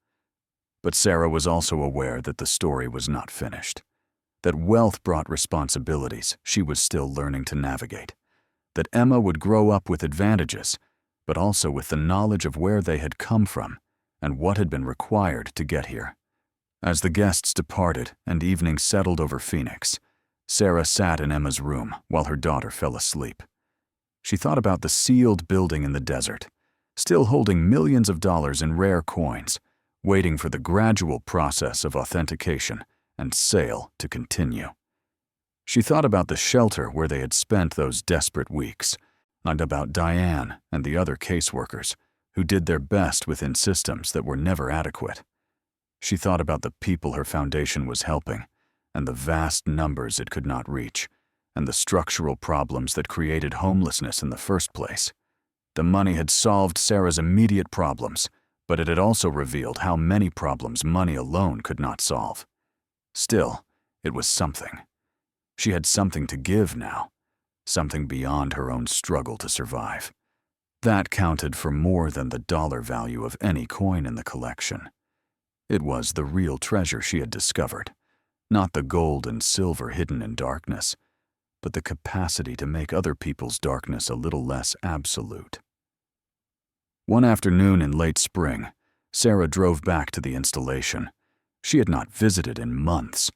But Sarah was also aware that the story was not finished, that wealth brought responsibilities she was still learning to navigate, that Emma would grow up with advantages, but also with the knowledge of where they had come from and what had been required to get here. As the guests departed and evening settled over Phoenix, Sarah sat in Emma's room while her daughter fell asleep. She thought about the sealed building in the desert, still holding millions of dollars in rare coins, waiting for the gradual process of authentication and sale to continue. She thought about the shelter where they had spent those desperate weeks, and about Diane and the other caseworkers who did their best within systems that were never adequate. She thought about the people her foundation was helping, and the vast numbers it could not reach, and the structural problems that created homelessness in the first place. The money had solved Sarah's immediate problems, but it had also revealed how many problems money alone could not solve. Still, it was something. She had something to give now, something beyond her own struggle to survive. That counted for more than the dollar value of any coin in the collection. It was the real treasure she had discovered, not the gold and silver hidden in darkness, but the capacity to make other people's darkness a little less absolute. One afternoon in late spring, Sarah drove back to the installation. She had not visited in months,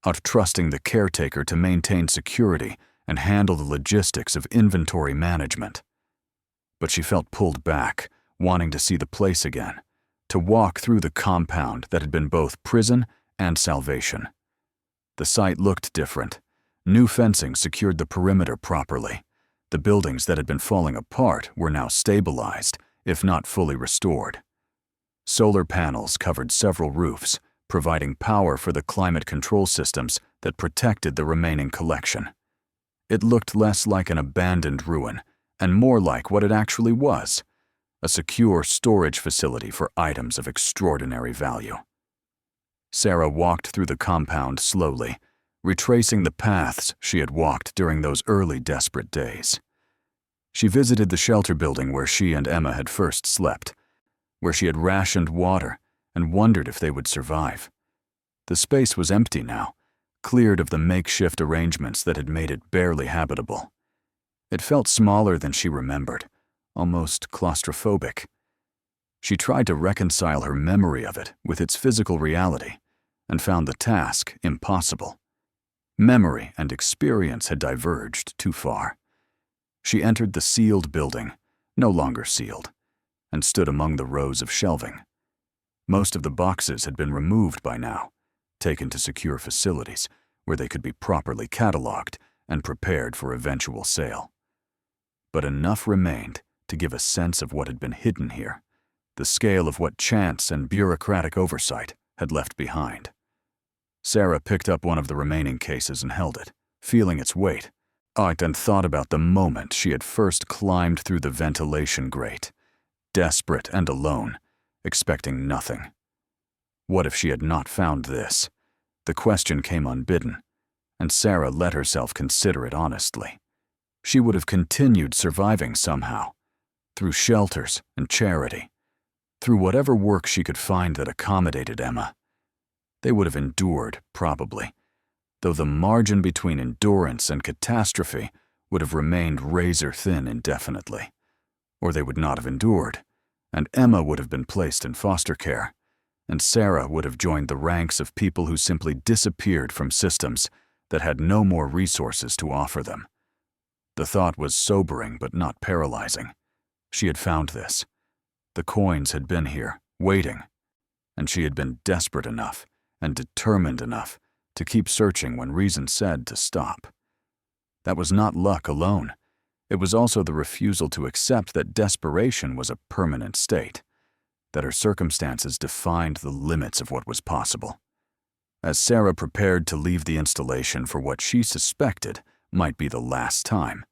out trusting the caretaker to maintain security and handle the logistics of inventory management. But she felt pulled back, wanting to see the place again, to walk through the compound that had been both prison and salvation. The site looked different. New fencing secured the perimeter properly. The buildings that had been falling apart were now stabilized, if not fully restored. Solar panels covered several roofs, providing power for the climate control systems that protected the remaining collection. It looked less like an abandoned ruin and more like what it actually was, a secure storage facility for items of extraordinary value. Sarah walked through the compound slowly, retracing the paths she had walked during those early desperate days. She visited the shelter building where she and Emma had first slept, where she had rationed water and wondered if they would survive. The space was empty now, cleared of the makeshift arrangements that had made it barely habitable. It felt smaller than she remembered, almost claustrophobic. She tried to reconcile her memory of it with its physical reality and found the task impossible. Memory and experience had diverged too far. She entered the sealed building, no longer sealed, and stood among the rows of shelving. Most of the boxes had been removed by now, taken to secure facilities where they could be properly cataloged and prepared for eventual sale. But enough remained to give a sense of what had been hidden here, the scale of what chance and bureaucratic oversight had left behind. Sarah picked up one of the remaining cases and held it, feeling its weight. And thought about the moment she had first climbed through the ventilation grate, desperate and alone, expecting nothing. What if she had not found this? The question came unbidden, and Sarah let herself consider it honestly. She would have continued surviving somehow, through shelters and charity, through whatever work she could find that accommodated Emma. They would have endured, probably, though the margin between endurance and catastrophe would have remained razor-thin indefinitely. Or they would not have endured, and Emma would have been placed in foster care, and Sarah would have joined the ranks of people who simply disappeared from systems that had no more resources to offer them. The thought was sobering but not paralyzing. She had found this. The coins had been here, waiting, and she had been desperate enough and determined enough to keep searching when reason said to stop. That was not luck alone. It was also the refusal to accept that desperation was a permanent state, that her circumstances defined the limits of what was possible. As Sarah prepared to leave the installation for what she suspected might be the last time.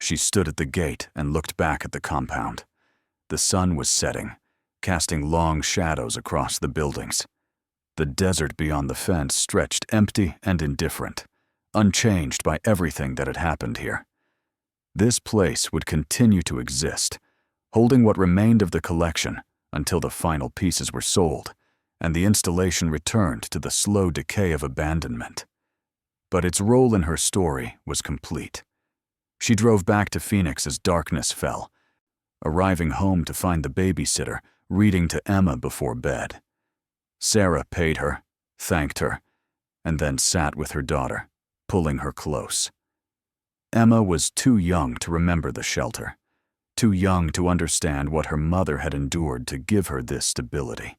She stood at the gate and looked back at the compound. The sun was setting, casting long shadows across the buildings. The desert beyond the fence stretched empty and indifferent, unchanged by everything that had happened here. This place would continue to exist, holding what remained of the collection until the final pieces were sold and the installation returned to the slow decay of abandonment. But its role in her story was complete. She drove back to Phoenix as darkness fell, arriving home to find the babysitter reading to Emma before bed. Sarah paid her, thanked her, and then sat with her daughter, pulling her close. Emma was too young to remember the shelter, too young to understand what her mother had endured to give her this stability.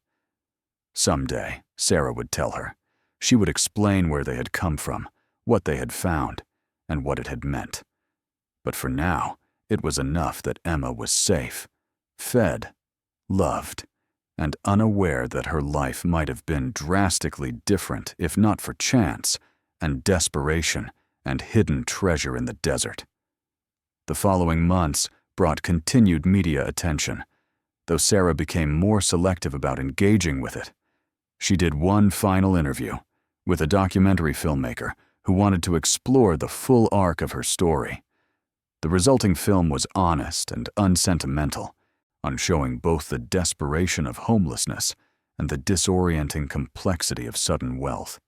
Someday, Sarah would tell her. She would explain where they had come from, what they had found, and what it had meant. But for now, it was enough that Emma was safe, fed, loved, and unaware that her life might have been drastically different if not for chance and desperation and hidden treasure in the desert. The following months brought continued media attention, though Sarah became more selective about engaging with it. She did one final interview with a documentary filmmaker who wanted to explore the full arc of her story. The resulting film was honest and unsentimental, on showing both the desperation of homelessness and the disorienting complexity of sudden wealth.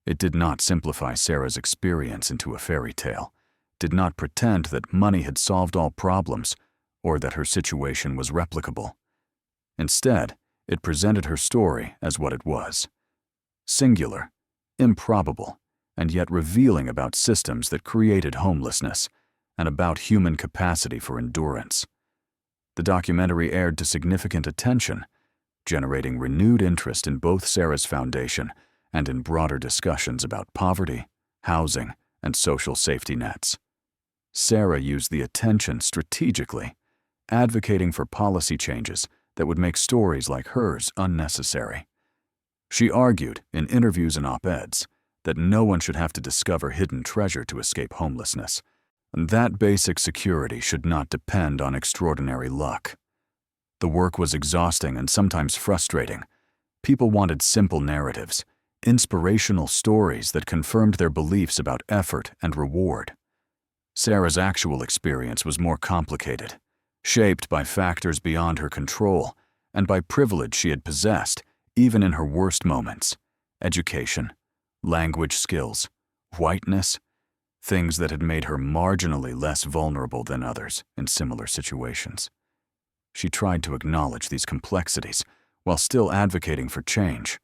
It did not simplify Sarah's experience into a fairy tale, did not pretend that money had solved all problems or that her situation was replicable. Instead, it presented her story as what it was: singular, improbable, and yet revealing about systems that created homelessness and about human capacity for endurance. The documentary aired to significant attention, generating renewed interest in both Sarah's foundation and in broader discussions about poverty, housing, and social safety nets. Sarah used the attention strategically, advocating for policy changes that would make stories like hers unnecessary. She argued, in interviews and op-eds, that no one should have to discover hidden treasure to escape homelessness, and that basic security should not depend on extraordinary luck. The work was exhausting and sometimes frustrating. People wanted simple narratives, inspirational stories that confirmed their beliefs about effort and reward. Sarah's actual experience was more complicated, shaped by factors beyond her control and by privilege she had possessed even in her worst moments: education, language skills, whiteness, things that had made her marginally less vulnerable than others in similar situations. She tried to acknowledge these complexities while still advocating for change,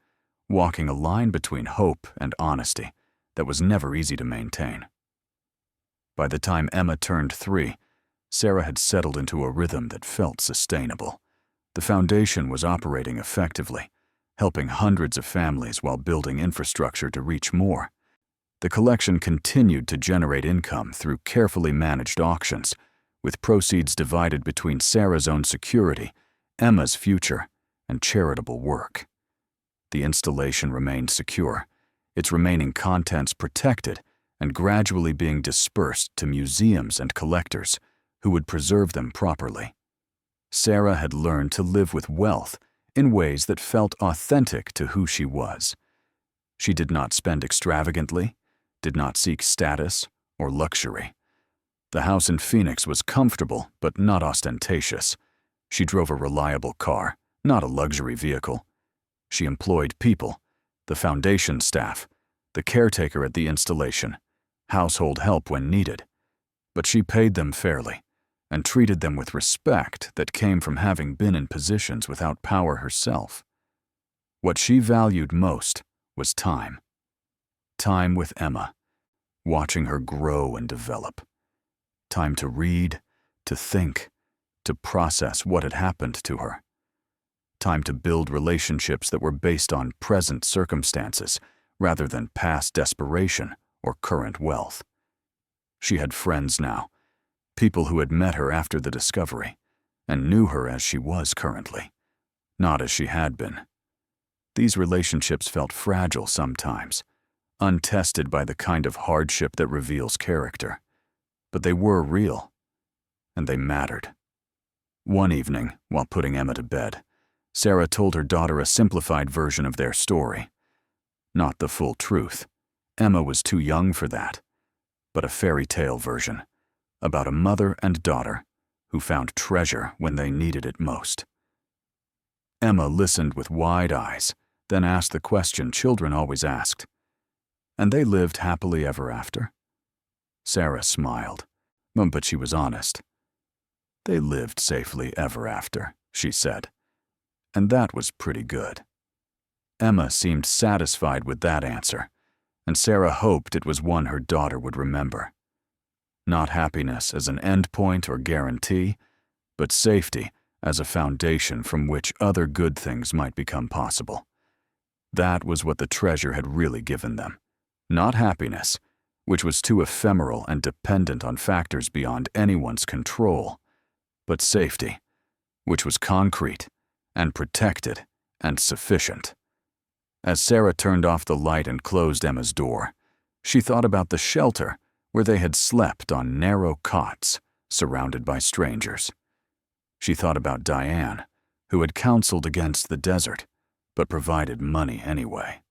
walking a line between hope and honesty that was never easy to maintain. By the time Emma turned 3, Sarah had settled into a rhythm that felt sustainable. The foundation was operating effectively, helping hundreds of families while building infrastructure to reach more. The collection continued to generate income through carefully managed auctions, with proceeds divided between Sarah's own security, Emma's future, and charitable work. The installation remained secure, its remaining contents protected and gradually being dispersed to museums and collectors who would preserve them properly. Sarah had learned to live with wealth in ways that felt authentic to who she was. She did not spend extravagantly, did not seek status or luxury. The house in Phoenix was comfortable but not ostentatious. She drove a reliable car, not a luxury vehicle. She employed people, the foundation staff, the caretaker at the installation, household help when needed. But she paid them fairly and treated them with respect that came from having been in positions without power herself. What she valued most was time. Time with Emma, watching her grow and develop. Time to read, to think, to process what had happened to her. Time to build relationships that were based on present circumstances rather than past desperation or current wealth. She had friends now, people who had met her after the discovery and knew her as she was currently, not as she had been. These relationships felt fragile sometimes, untested by the kind of hardship that reveals character. But they were real, and they mattered. One evening, while putting Emma to bed, Sarah told her daughter a simplified version of their story. Not the full truth. Emma was too young for that, but a fairy tale version about a mother and daughter who found treasure when they needed it most. Emma listened with wide eyes, then asked the question children always asked, "And they lived happily ever after?" Sarah smiled, but she was honest. "They lived safely ever after," she said, "and that was pretty good." Emma seemed satisfied with that answer, and Sarah hoped it was one her daughter would remember. Not happiness as an endpoint or guarantee, but safety as a foundation from which other good things might become possible. That was what the treasure had really given them. Not happiness, which was too ephemeral and dependent on factors beyond anyone's control, but safety, which was concrete and protected and sufficient. As Sarah turned off the light and closed Emma's door, she thought about the shelter where they had slept on narrow cots, surrounded by strangers. She thought about Diane, who had counseled against the desert, but provided money anyway.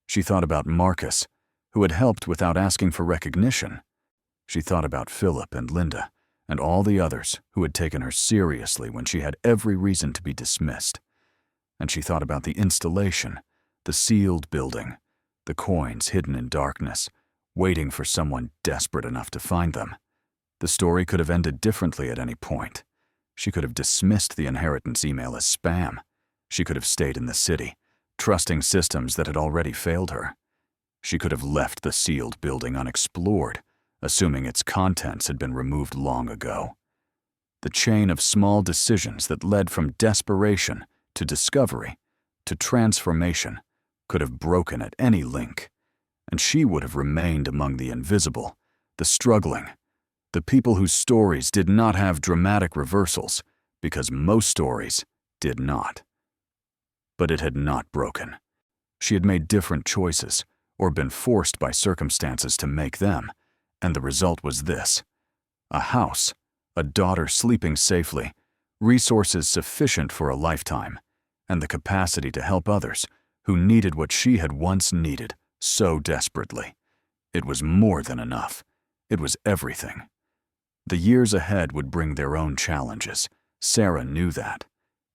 She thought about Marcus, who had helped without asking for recognition. She thought about Philip and Linda, and all the others who had taken her seriously when she had every reason to be dismissed. And she thought about the installation, the sealed building, the coins hidden in darkness, waiting for someone desperate enough to find them. The story could have ended differently at any point. She could have dismissed the inheritance email as spam. She could have stayed in the city, trusting systems that had already failed her. She could have left the sealed building unexplored, assuming its contents had been removed long ago. The chain of small decisions that led from desperation to discovery to transformation could have broken at any link, and she would have remained among the invisible, the struggling, the people whose stories did not have dramatic reversals, because most stories did not. But it had not broken. She had made different choices, or been forced by circumstances to make them, and the result was this: a house, a daughter sleeping safely, resources sufficient for a lifetime, and the capacity to help others who needed what she had once needed so desperately. It was more than enough. It was everything. The years ahead would bring their own challenges. Sarah knew that.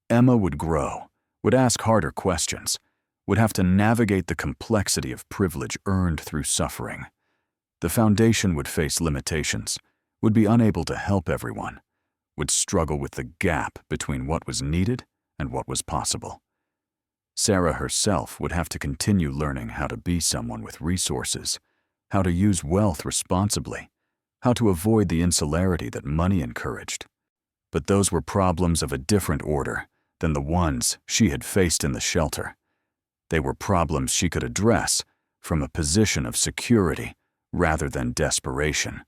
Emma would grow, would ask harder questions, would have to navigate the complexity of privilege earned through suffering. The foundation would face limitations, would be unable to help everyone, would struggle with the gap between what was needed and what was possible. Sarah herself would have to continue learning how to be someone with resources, how to use wealth responsibly, how to avoid the insularity that money encouraged. But those were problems of a different order than the ones she had faced in the shelter. They were problems she could address from a position of security rather than desperation.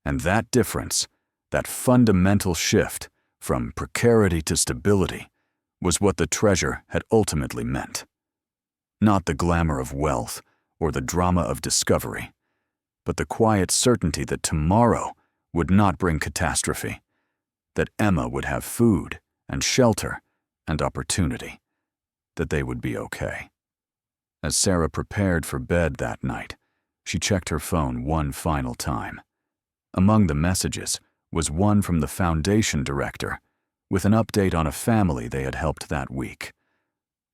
And that difference, that fundamental shift from precarity to stability, was what the treasure had ultimately meant. Not the glamour of wealth or the drama of discovery, but the quiet certainty that tomorrow would not bring catastrophe, that Emma would have food and shelter and opportunity, that they would be okay. As Sarah prepared for bed that night, she checked her phone one final time. Among the messages was one from the foundation director with an update on a family they had helped that week.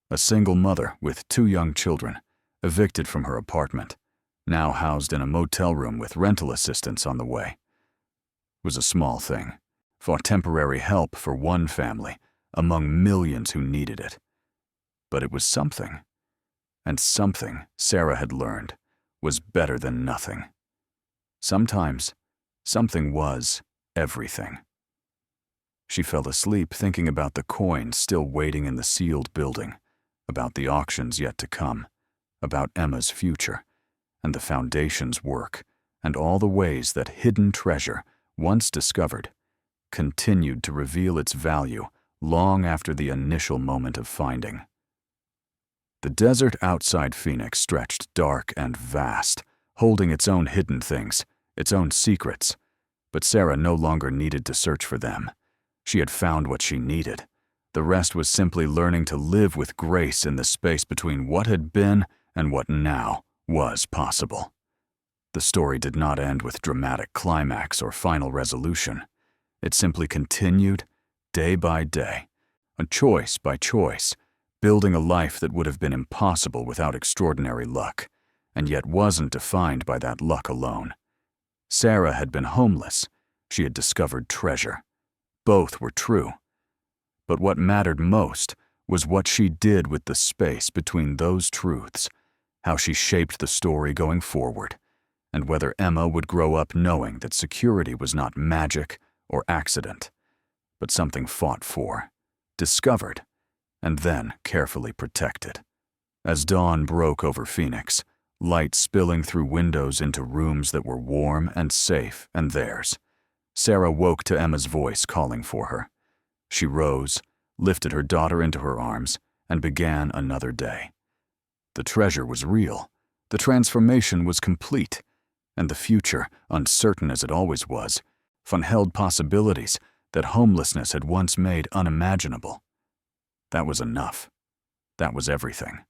A single mother with 2 young children, evicted from her apartment, now housed in a motel room with rental assistance on the way. It was a small thing, for temporary help for one family among millions who needed it. But it was something, and something Sarah had learned was better than nothing. Sometimes, something was everything. She fell asleep thinking about the coins still waiting in the sealed building, about the auctions yet to come, about Emma's future, and the foundation's work, and all the ways that hidden treasure, once discovered, continued to reveal its value long after the initial moment of finding. The desert outside Phoenix stretched dark and vast, holding its own hidden things, its own secrets. But Sarah no longer needed to search for them. She had found what she needed. The rest was simply learning to live with grace in the space between what had been and what now was possible. The story did not end with dramatic climax or final resolution. It simply continued, day by day, a choice by choice, building a life that would have been impossible without extraordinary luck, and yet wasn't defined by that luck alone. Sarah had been homeless. She had discovered treasure. Both were true. But what mattered most was what she did with the space between those truths, how she shaped the story going forward, and whether Emma would grow up knowing that security was not magic or accident, but something fought for, discovered, and then carefully protected. As dawn broke over Phoenix, light spilling through windows into rooms that were warm and safe and theirs, Sarah woke to Emma's voice calling for her. She rose, lifted her daughter into her arms, and began another day. The treasure was real, the transformation was complete, and the future, uncertain as it always was, held possibilities that homelessness had once made unimaginable. That was enough. That was everything.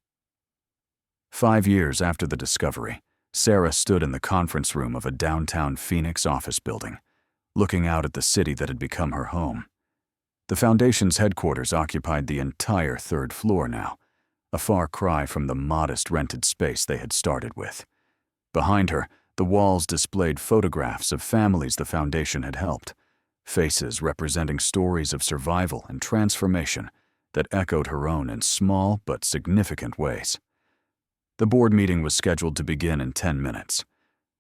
5 years after the discovery, Sarah stood in the conference room of a downtown Phoenix office building, looking out at the city that had become her home. The Foundation's headquarters occupied the entire 3rd floor now, a far cry from the modest rented space they had started with. Behind her, the walls displayed photographs of families the Foundation had helped, faces representing stories of survival and transformation that echoed her own in small but significant ways. The board meeting was scheduled to begin in 10 minutes.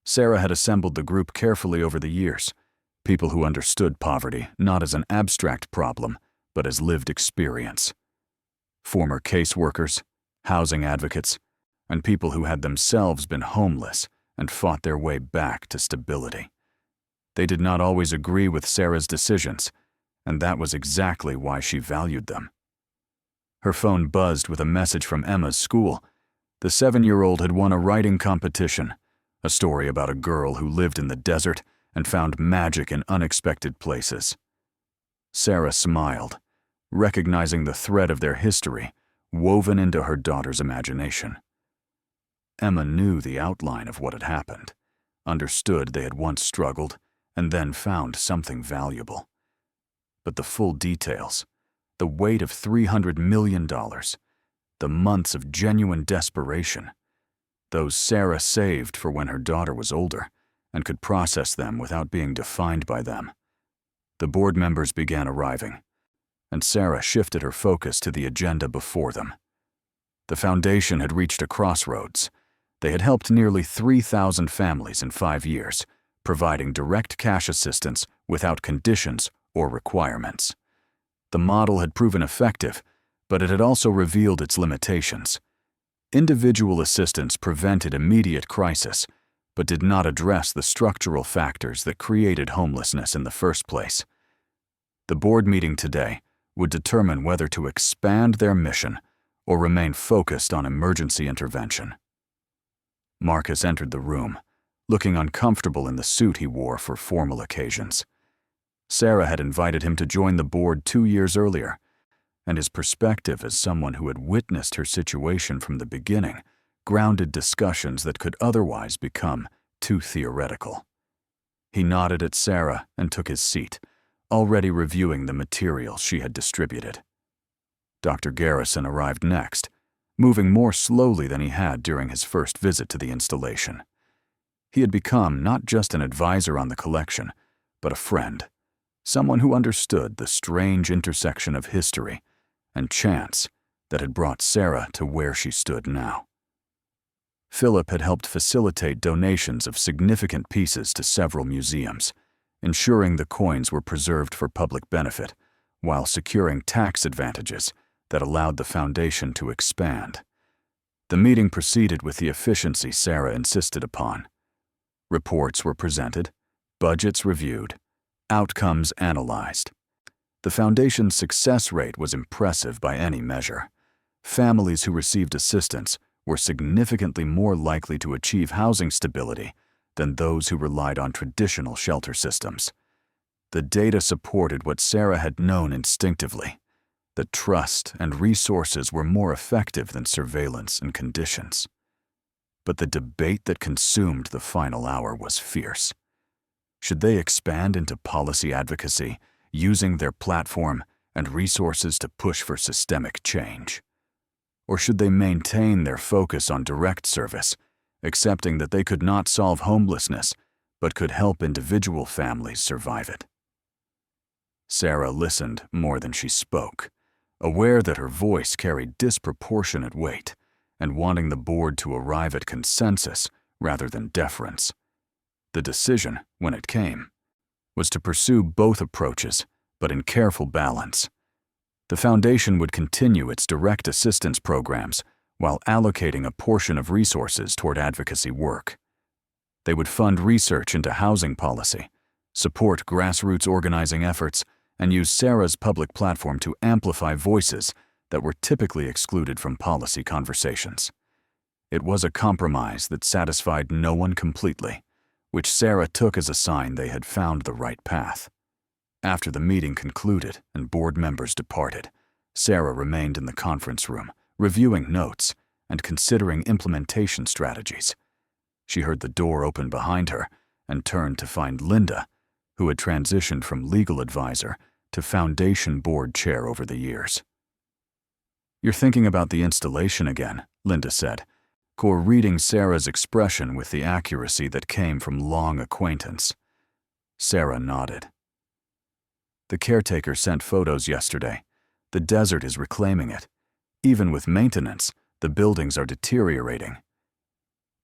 Sarah had assembled the group carefully over the years, people who understood poverty not as an abstract problem, but as lived experience. Former caseworkers, housing advocates, and people who had themselves been homeless and fought their way back to stability. They did not always agree with Sarah's decisions, and that was exactly why she valued them. Her phone buzzed with a message from Emma's school. The 7-year-old had won a writing competition, a story about a girl who lived in the desert and found magic in unexpected places. Sarah smiled, recognizing the thread of their history woven into her daughter's imagination. Emma knew the outline of what had happened, understood they had once struggled, and then found something valuable. But the full details, the weight of $300 million, the months of genuine desperation, those Sarah saved for when her daughter was older and could process them without being defined by them. The board members began arriving, and Sarah shifted her focus to the agenda before them. The Foundation had reached a crossroads. They had helped nearly 3,000 families in 5 years, providing direct cash assistance without conditions or requirements. The model had proven effective, but it had also revealed its limitations. Individual assistance prevented immediate crisis, but did not address the structural factors that created homelessness in the first place. The board meeting today would determine whether to expand their mission or remain focused on emergency intervention. Marcus entered the room, looking uncomfortable in the suit he wore for formal occasions. Sarah had invited him to join the board 2 years earlier, and his perspective as someone who had witnessed her situation from the beginning grounded discussions that could otherwise become too theoretical. He nodded at Sarah and took his seat, already reviewing the material she had distributed. Dr. Garrison arrived next, moving more slowly than he had during his first visit to the installation. He had become not just an advisor on the collection, but a friend, someone who understood the strange intersection of history and chance that had brought Sarah to where she stood now. Philip had helped facilitate donations of significant pieces to several museums, ensuring the coins were preserved for public benefit, while securing tax advantages that allowed the Foundation to expand. The meeting proceeded with the efficiency Sarah insisted upon. Reports were presented, budgets reviewed, outcomes analyzed. The Foundation's success rate was impressive by any measure. families who received assistance were significantly more likely to achieve housing stability than those who relied on traditional shelter systems. The data supported what Sarah had known instinctively, that trust and resources were more effective than surveillance and conditions. But the debate that consumed the final hour was fierce. Should they expand into policy advocacy, using their platform and resources to push for systemic change? Or should they maintain their focus on direct service, accepting that they could not solve homelessness, but could help individual families survive it? Sarah listened more than she spoke, aware that her voice carried disproportionate weight, and wanting the board to arrive at consensus rather than deference. The decision, when it came, was to pursue both approaches, but in careful balance. The foundation would continue its direct assistance programs while allocating a portion of resources toward advocacy work. They would fund research into housing policy, support grassroots organizing efforts, and use Sarah's public platform to amplify voices that were typically excluded from policy conversations. It was a compromise that satisfied no one completely, which Sarah took as a sign they had found the right path. After the meeting concluded and board members departed, Sarah remained in the conference room, reviewing notes and considering implementation strategies. She heard the door open behind her and turned to find Linda, who had transitioned from legal advisor to foundation board chair over the years. "You're thinking about the installation again," Linda said, reading Sarah's expression with the accuracy that came from long acquaintance. Sarah nodded. "The caretaker sent photos yesterday. The desert is reclaiming it. Even with maintenance, the buildings are deteriorating."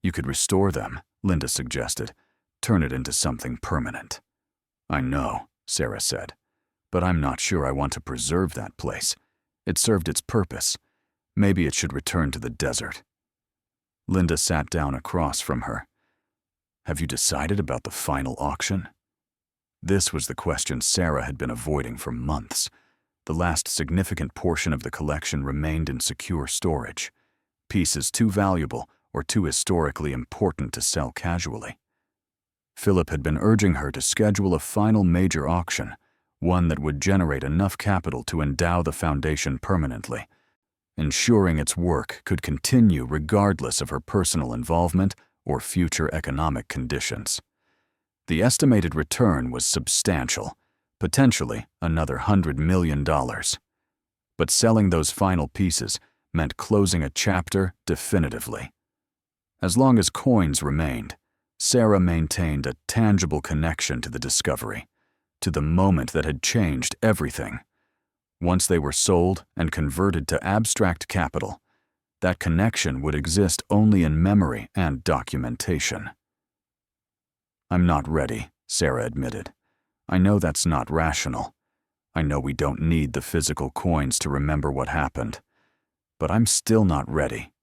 "You could restore them," Linda suggested. "Turn it into something permanent." "I know," Sarah said, "but I'm not sure I want to preserve that place. It served its purpose. Maybe it should return to the desert." Linda sat down across from her. "Have you decided about the final auction?" This was the question Sarah had been avoiding for months. The last significant portion of the collection remained in secure storage, pieces too valuable or too historically important to sell casually. Philip had been urging her to schedule a final major auction, one that would generate enough capital to endow the foundation permanently, ensuring its work could continue regardless of her personal involvement or future economic conditions. The estimated return was substantial, potentially another $100 million. But selling those final pieces meant closing a chapter definitively. As long as coins remained, Sarah maintained a tangible connection to the discovery, to the moment that had changed everything. Once they were sold and converted to abstract capital, that connection would exist only in memory and documentation. "I'm not ready," Sarah admitted. "I know that's not rational. I know we don't need the physical coins to remember what happened. But I'm still not ready."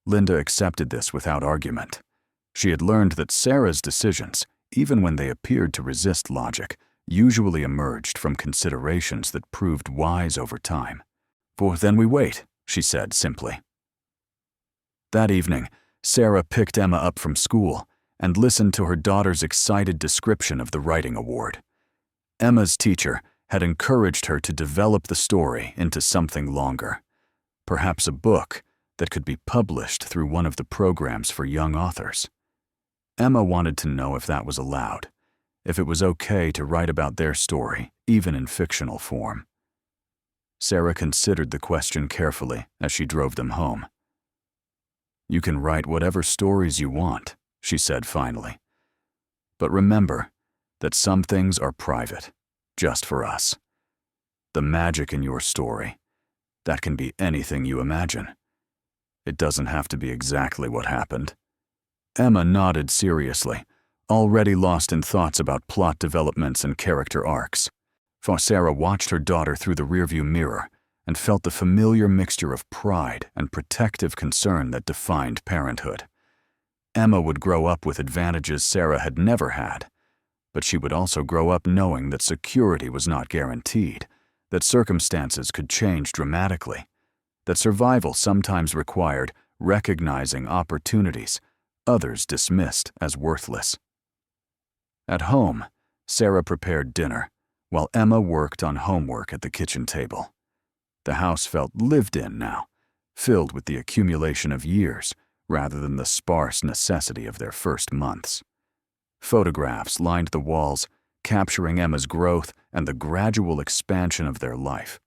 Linda accepted this without argument. She had learned that Sarah's decisions, even when they appeared to resist logic, usually emerged from considerations that proved wise over time. "For then we wait," she said simply. That evening, Sarah picked Emma up from school and listened to her daughter's excited description of the writing award. Emma's teacher had encouraged her to develop the story into something longer, perhaps a book that could be published through one of the programs for young authors. Emma wanted to know if that was allowed, if it was okay to write about their story, even in fictional form. Sarah considered the question carefully as she drove them home. "You can write whatever stories you want," she said finally. "But remember that some things are private, just for us. The magic in your story, that can be anything you imagine. It doesn't have to be exactly what happened." Emma nodded seriously, already lost in thoughts about plot developments and character arcs. For Sarah watched her daughter through the rearview mirror and felt the familiar mixture of pride and protective concern that defined parenthood. Emma would grow up with advantages Sarah had never had, but she would also grow up knowing that security was not guaranteed, that circumstances could change dramatically, that survival sometimes required recognizing opportunities others dismissed as worthless. At home, Sarah prepared dinner, while Emma worked on homework at the kitchen table. The house felt lived in now, filled with the accumulation of years rather than the sparse necessity of their first months. Photographs lined the walls, capturing Emma's growth and the gradual expansion of their life.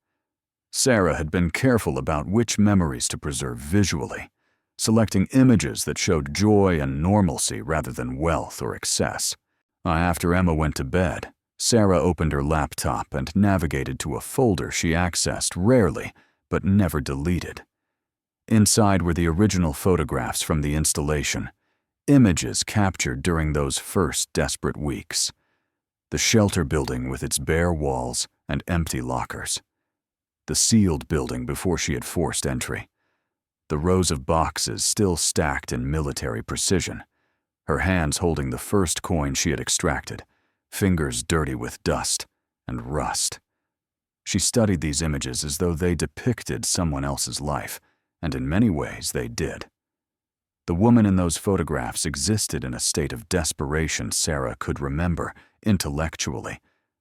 Sarah had been careful about which memories to preserve visually, selecting images that showed joy and normalcy rather than wealth or excess. After Emma went to bed, Sarah opened her laptop and navigated to a folder she accessed rarely but never deleted. Inside were the original photographs from the installation, images captured during those first desperate weeks. The shelter building with its bare walls and empty lockers. The sealed building before she had forced entry. The rows of boxes still stacked in military precision, her hands holding the first coin she had extracted, fingers dirty with dust and rust. She studied these images as though they depicted someone else's life, and in many ways they did. The woman in those photographs existed in a state of desperation Sarah could remember intellectually,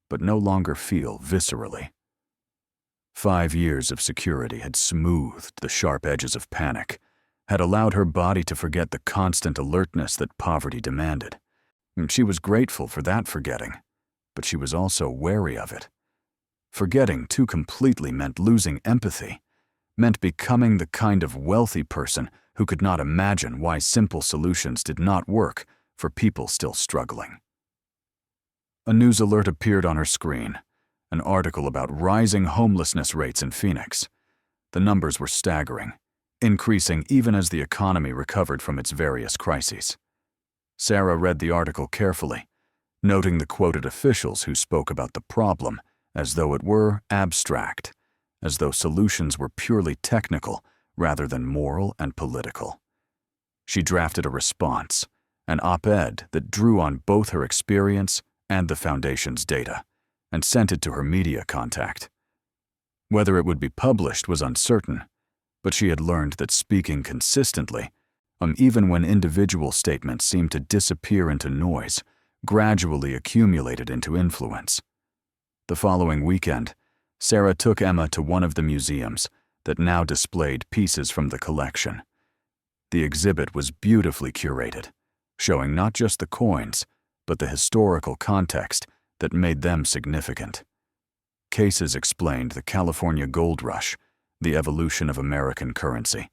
but no longer feel viscerally. 5 years of security had smoothed the sharp edges of panic, had allowed her body to forget the constant alertness that poverty demanded. And she was grateful for that forgetting, but she was also wary of it. Forgetting too completely meant losing empathy, meant becoming the kind of wealthy person who could not imagine why simple solutions did not work for people still struggling. A news alert appeared on her screen, an article about rising homelessness rates in Phoenix. The numbers were staggering, increasing even as the economy recovered from its various crises. Sarah read the article carefully, noting the quoted officials who spoke about the problem as though it were abstract, as though solutions were purely technical rather than moral and political. She drafted a response, an op-ed that drew on both her experience and the Foundation's data, and sent it to her media contact. Whether it would be published was uncertain, but she had learned that speaking consistently, even when individual statements seemed to disappear into noise, gradually accumulated into influence. The following weekend, Sarah took Emma to one of the museums that now displayed pieces from the collection. The exhibit was beautifully curated, showing not just the coins, but the historical context that made them significant. Cases explained the California gold rush, the evolution of American currency,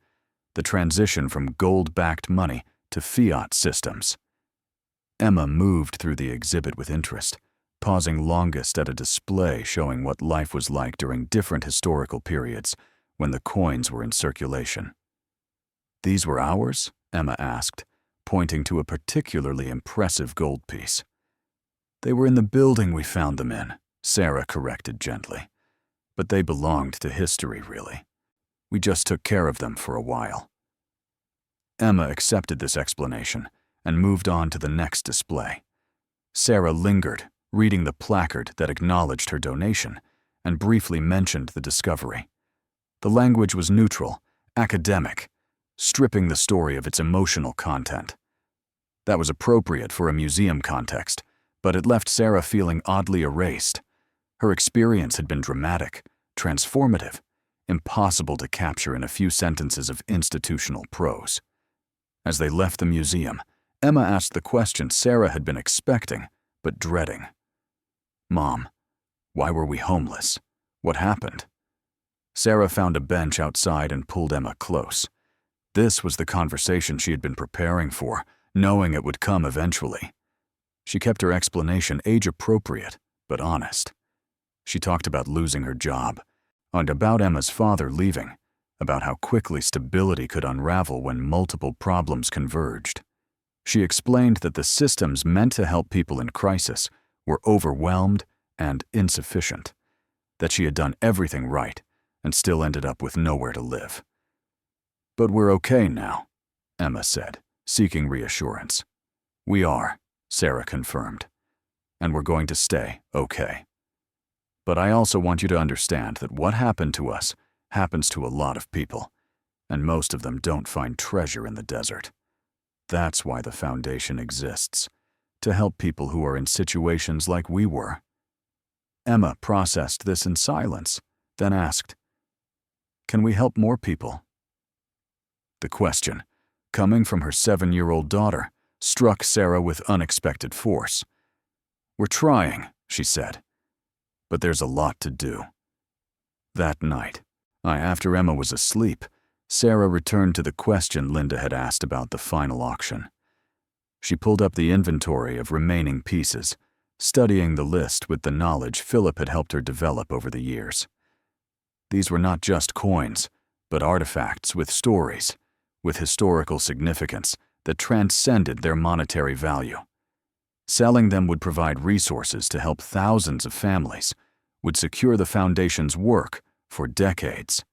the transition from gold-backed money to fiat systems. Emma moved through the exhibit with interest, pausing longest at a display showing what life was like during different historical periods when the coins were in circulation. "These were ours?" Emma asked, pointing to a particularly impressive gold piece. "They were in the building we found them in," Sarah corrected gently. "But they belonged to history, really. We just took care of them for a while." Emma accepted this explanation and moved on to the next display. Sarah lingered, reading the placard that acknowledged her donation, and briefly mentioned the discovery. The language was neutral, academic, stripping the story of its emotional content. That was appropriate for a museum context, but it left Sarah feeling oddly erased. Her experience had been dramatic, transformative, impossible to capture in a few sentences of institutional prose. As they left the museum, Emma asked the question Sarah had been expecting, but dreading. "Mom, why were we homeless? What happened?" Sarah found a bench outside and pulled Emma close. This was the conversation she had been preparing for, knowing it would come eventually. She kept her explanation age-appropriate, but honest. She talked about losing her job, and about Emma's father leaving, about how quickly stability could unravel when multiple problems converged. She explained that the systems meant to help people in crisis were overwhelmed and insufficient, that she had done everything right and still ended up with nowhere to live. "But we're okay now," Emma said, seeking reassurance. "We are," Sarah confirmed, "and we're going to stay okay. But I also want you to understand that what happened to us happens to a lot of people, and most of them don't find treasure in the desert. That's why the foundation exists, to help people who are in situations like we were. Emma processed this in silence, then asked, "Can we help more people?" The question, coming from her 7-year-old daughter, struck Sarah with unexpected force. "We're trying," she said, "but there's a lot to do." That night, after Emma was asleep, Sarah returned to the question Linda had asked about the final auction. She pulled up the inventory of remaining pieces, studying the list with the knowledge Philip had helped her develop over the years. These were not just coins, but artifacts with stories, with historical significance that transcended their monetary value. Selling them would provide resources to help thousands of families, would secure the foundation's work for decades.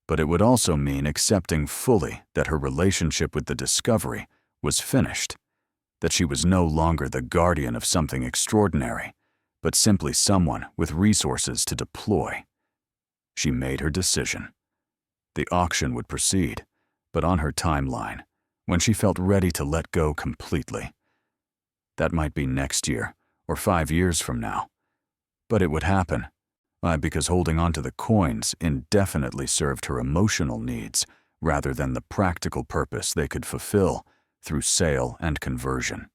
But it would also mean accepting fully that her relationship with the discovery was finished, that she was no longer the guardian of something extraordinary, but simply someone with resources to deploy. She made her decision. The auction would proceed, but on her timeline, when she felt ready to let go completely. That might be next year or 5 years from now. But it would happen, because holding on to the coins indefinitely served her emotional needs rather than the practical purpose they could fulfill through sale and conversion.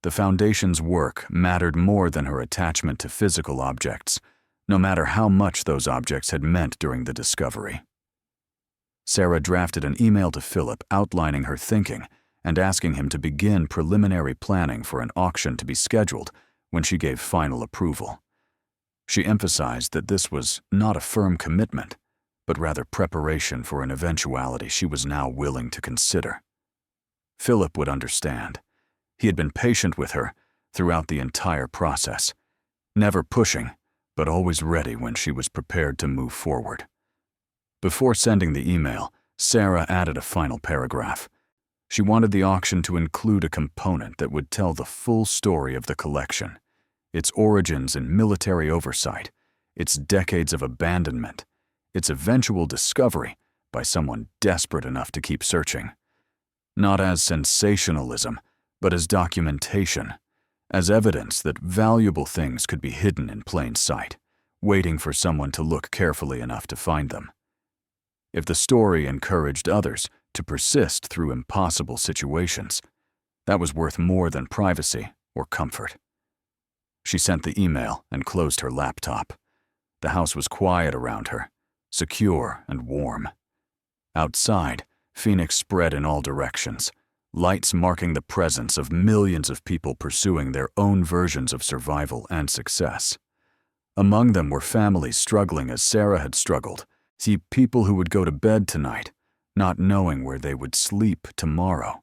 The foundation's work mattered more than her attachment to physical objects, no matter how much those objects had meant during the discovery. Sarah drafted an email to Philip outlining her thinking and asking him to begin preliminary planning for an auction to be scheduled when she gave final approval. She emphasized that this was not a firm commitment, but rather preparation for an eventuality she was now willing to consider. Philip would understand. He had been patient with her throughout the entire process, never pushing, but always ready when she was prepared to move forward. Before sending the email, Sarah added a final paragraph. She wanted the auction to include a component that would tell the full story of the collection, its origins in military oversight, its decades of abandonment, its eventual discovery by someone desperate enough to keep searching. Not as sensationalism, but as documentation, as evidence that valuable things could be hidden in plain sight, waiting for someone to look carefully enough to find them. If the story encouraged others to persist through impossible situations, that was worth more than privacy or comfort. She sent the email and closed her laptop. The house was quiet around her, secure and warm. Outside, Phoenix spread in all directions, lights marking the presence of millions of people pursuing their own versions of survival and success. Among them were families struggling as Sarah had struggled, people who would go to bed tonight, not knowing where they would sleep tomorrow.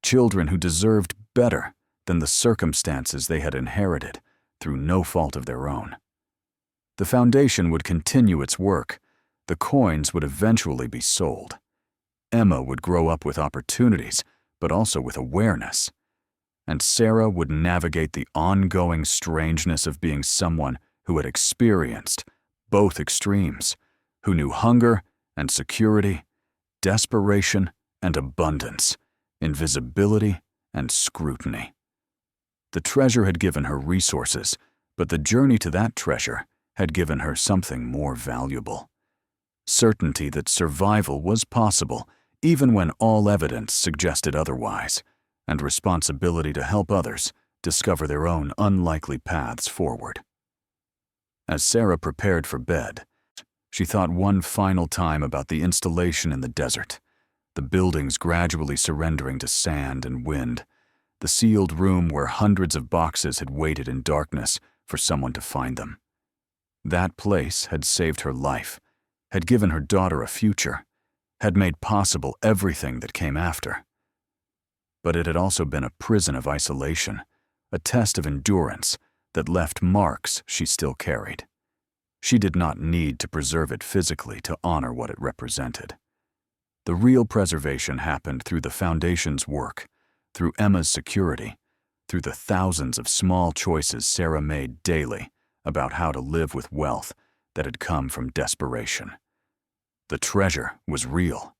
Children who deserved better than the circumstances they had inherited through no fault of their own. The foundation would continue its work. The coins would eventually be sold. Emma would grow up with opportunities, but also with awareness. And Sarah would navigate the ongoing strangeness of being someone who had experienced both extremes, who knew hunger and security, desperation and abundance, invisibility and scrutiny. The treasure had given her resources, but the journey to that treasure had given her something more valuable. Certainty that survival was possible even when all evidence suggested otherwise, and responsibility to help others discover their own unlikely paths forward. As Sarah prepared for bed, she thought one final time about the installation in the desert, the buildings gradually surrendering to sand and wind, the sealed room where hundreds of boxes had waited in darkness for someone to find them. That place had saved her life, had given her daughter a future, had made possible everything that came after. But it had also been a prison of isolation, a test of endurance that left marks she still carried. She did not need to preserve it physically to honor what it represented. The real preservation happened through the foundation's work, through Emma's security, through the thousands of small choices Sarah made daily about how to live with wealth that had come from desperation. The treasure was real.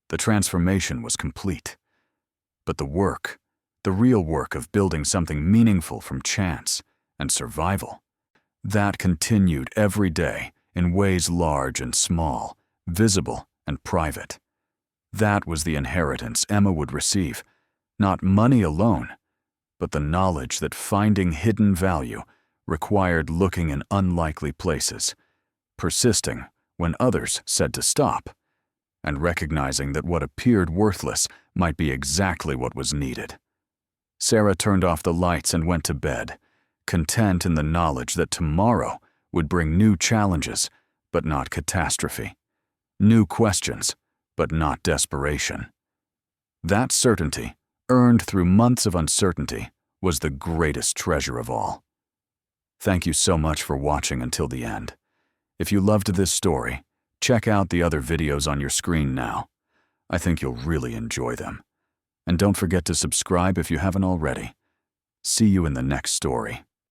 The transformation was complete. But the work, the real work of building something meaningful from chance and survival, that continued every day in ways large and small, visible and private. That was the inheritance Emma would receive, not money alone, but the knowledge that finding hidden value required looking in unlikely places, persisting when others said to stop, and recognizing that what appeared worthless might be exactly what was needed. Sarah turned off the lights and went to bed, content in the knowledge that tomorrow would bring new challenges, but not catastrophe, new questions, but not desperation. That certainty, earned through months of uncertainty, was the greatest treasure of all. Thank you so much for watching until the end. If you loved this story, check out the other videos on your screen now. I think you'll really enjoy them. And don't forget to subscribe if you haven't already. See you in the next story.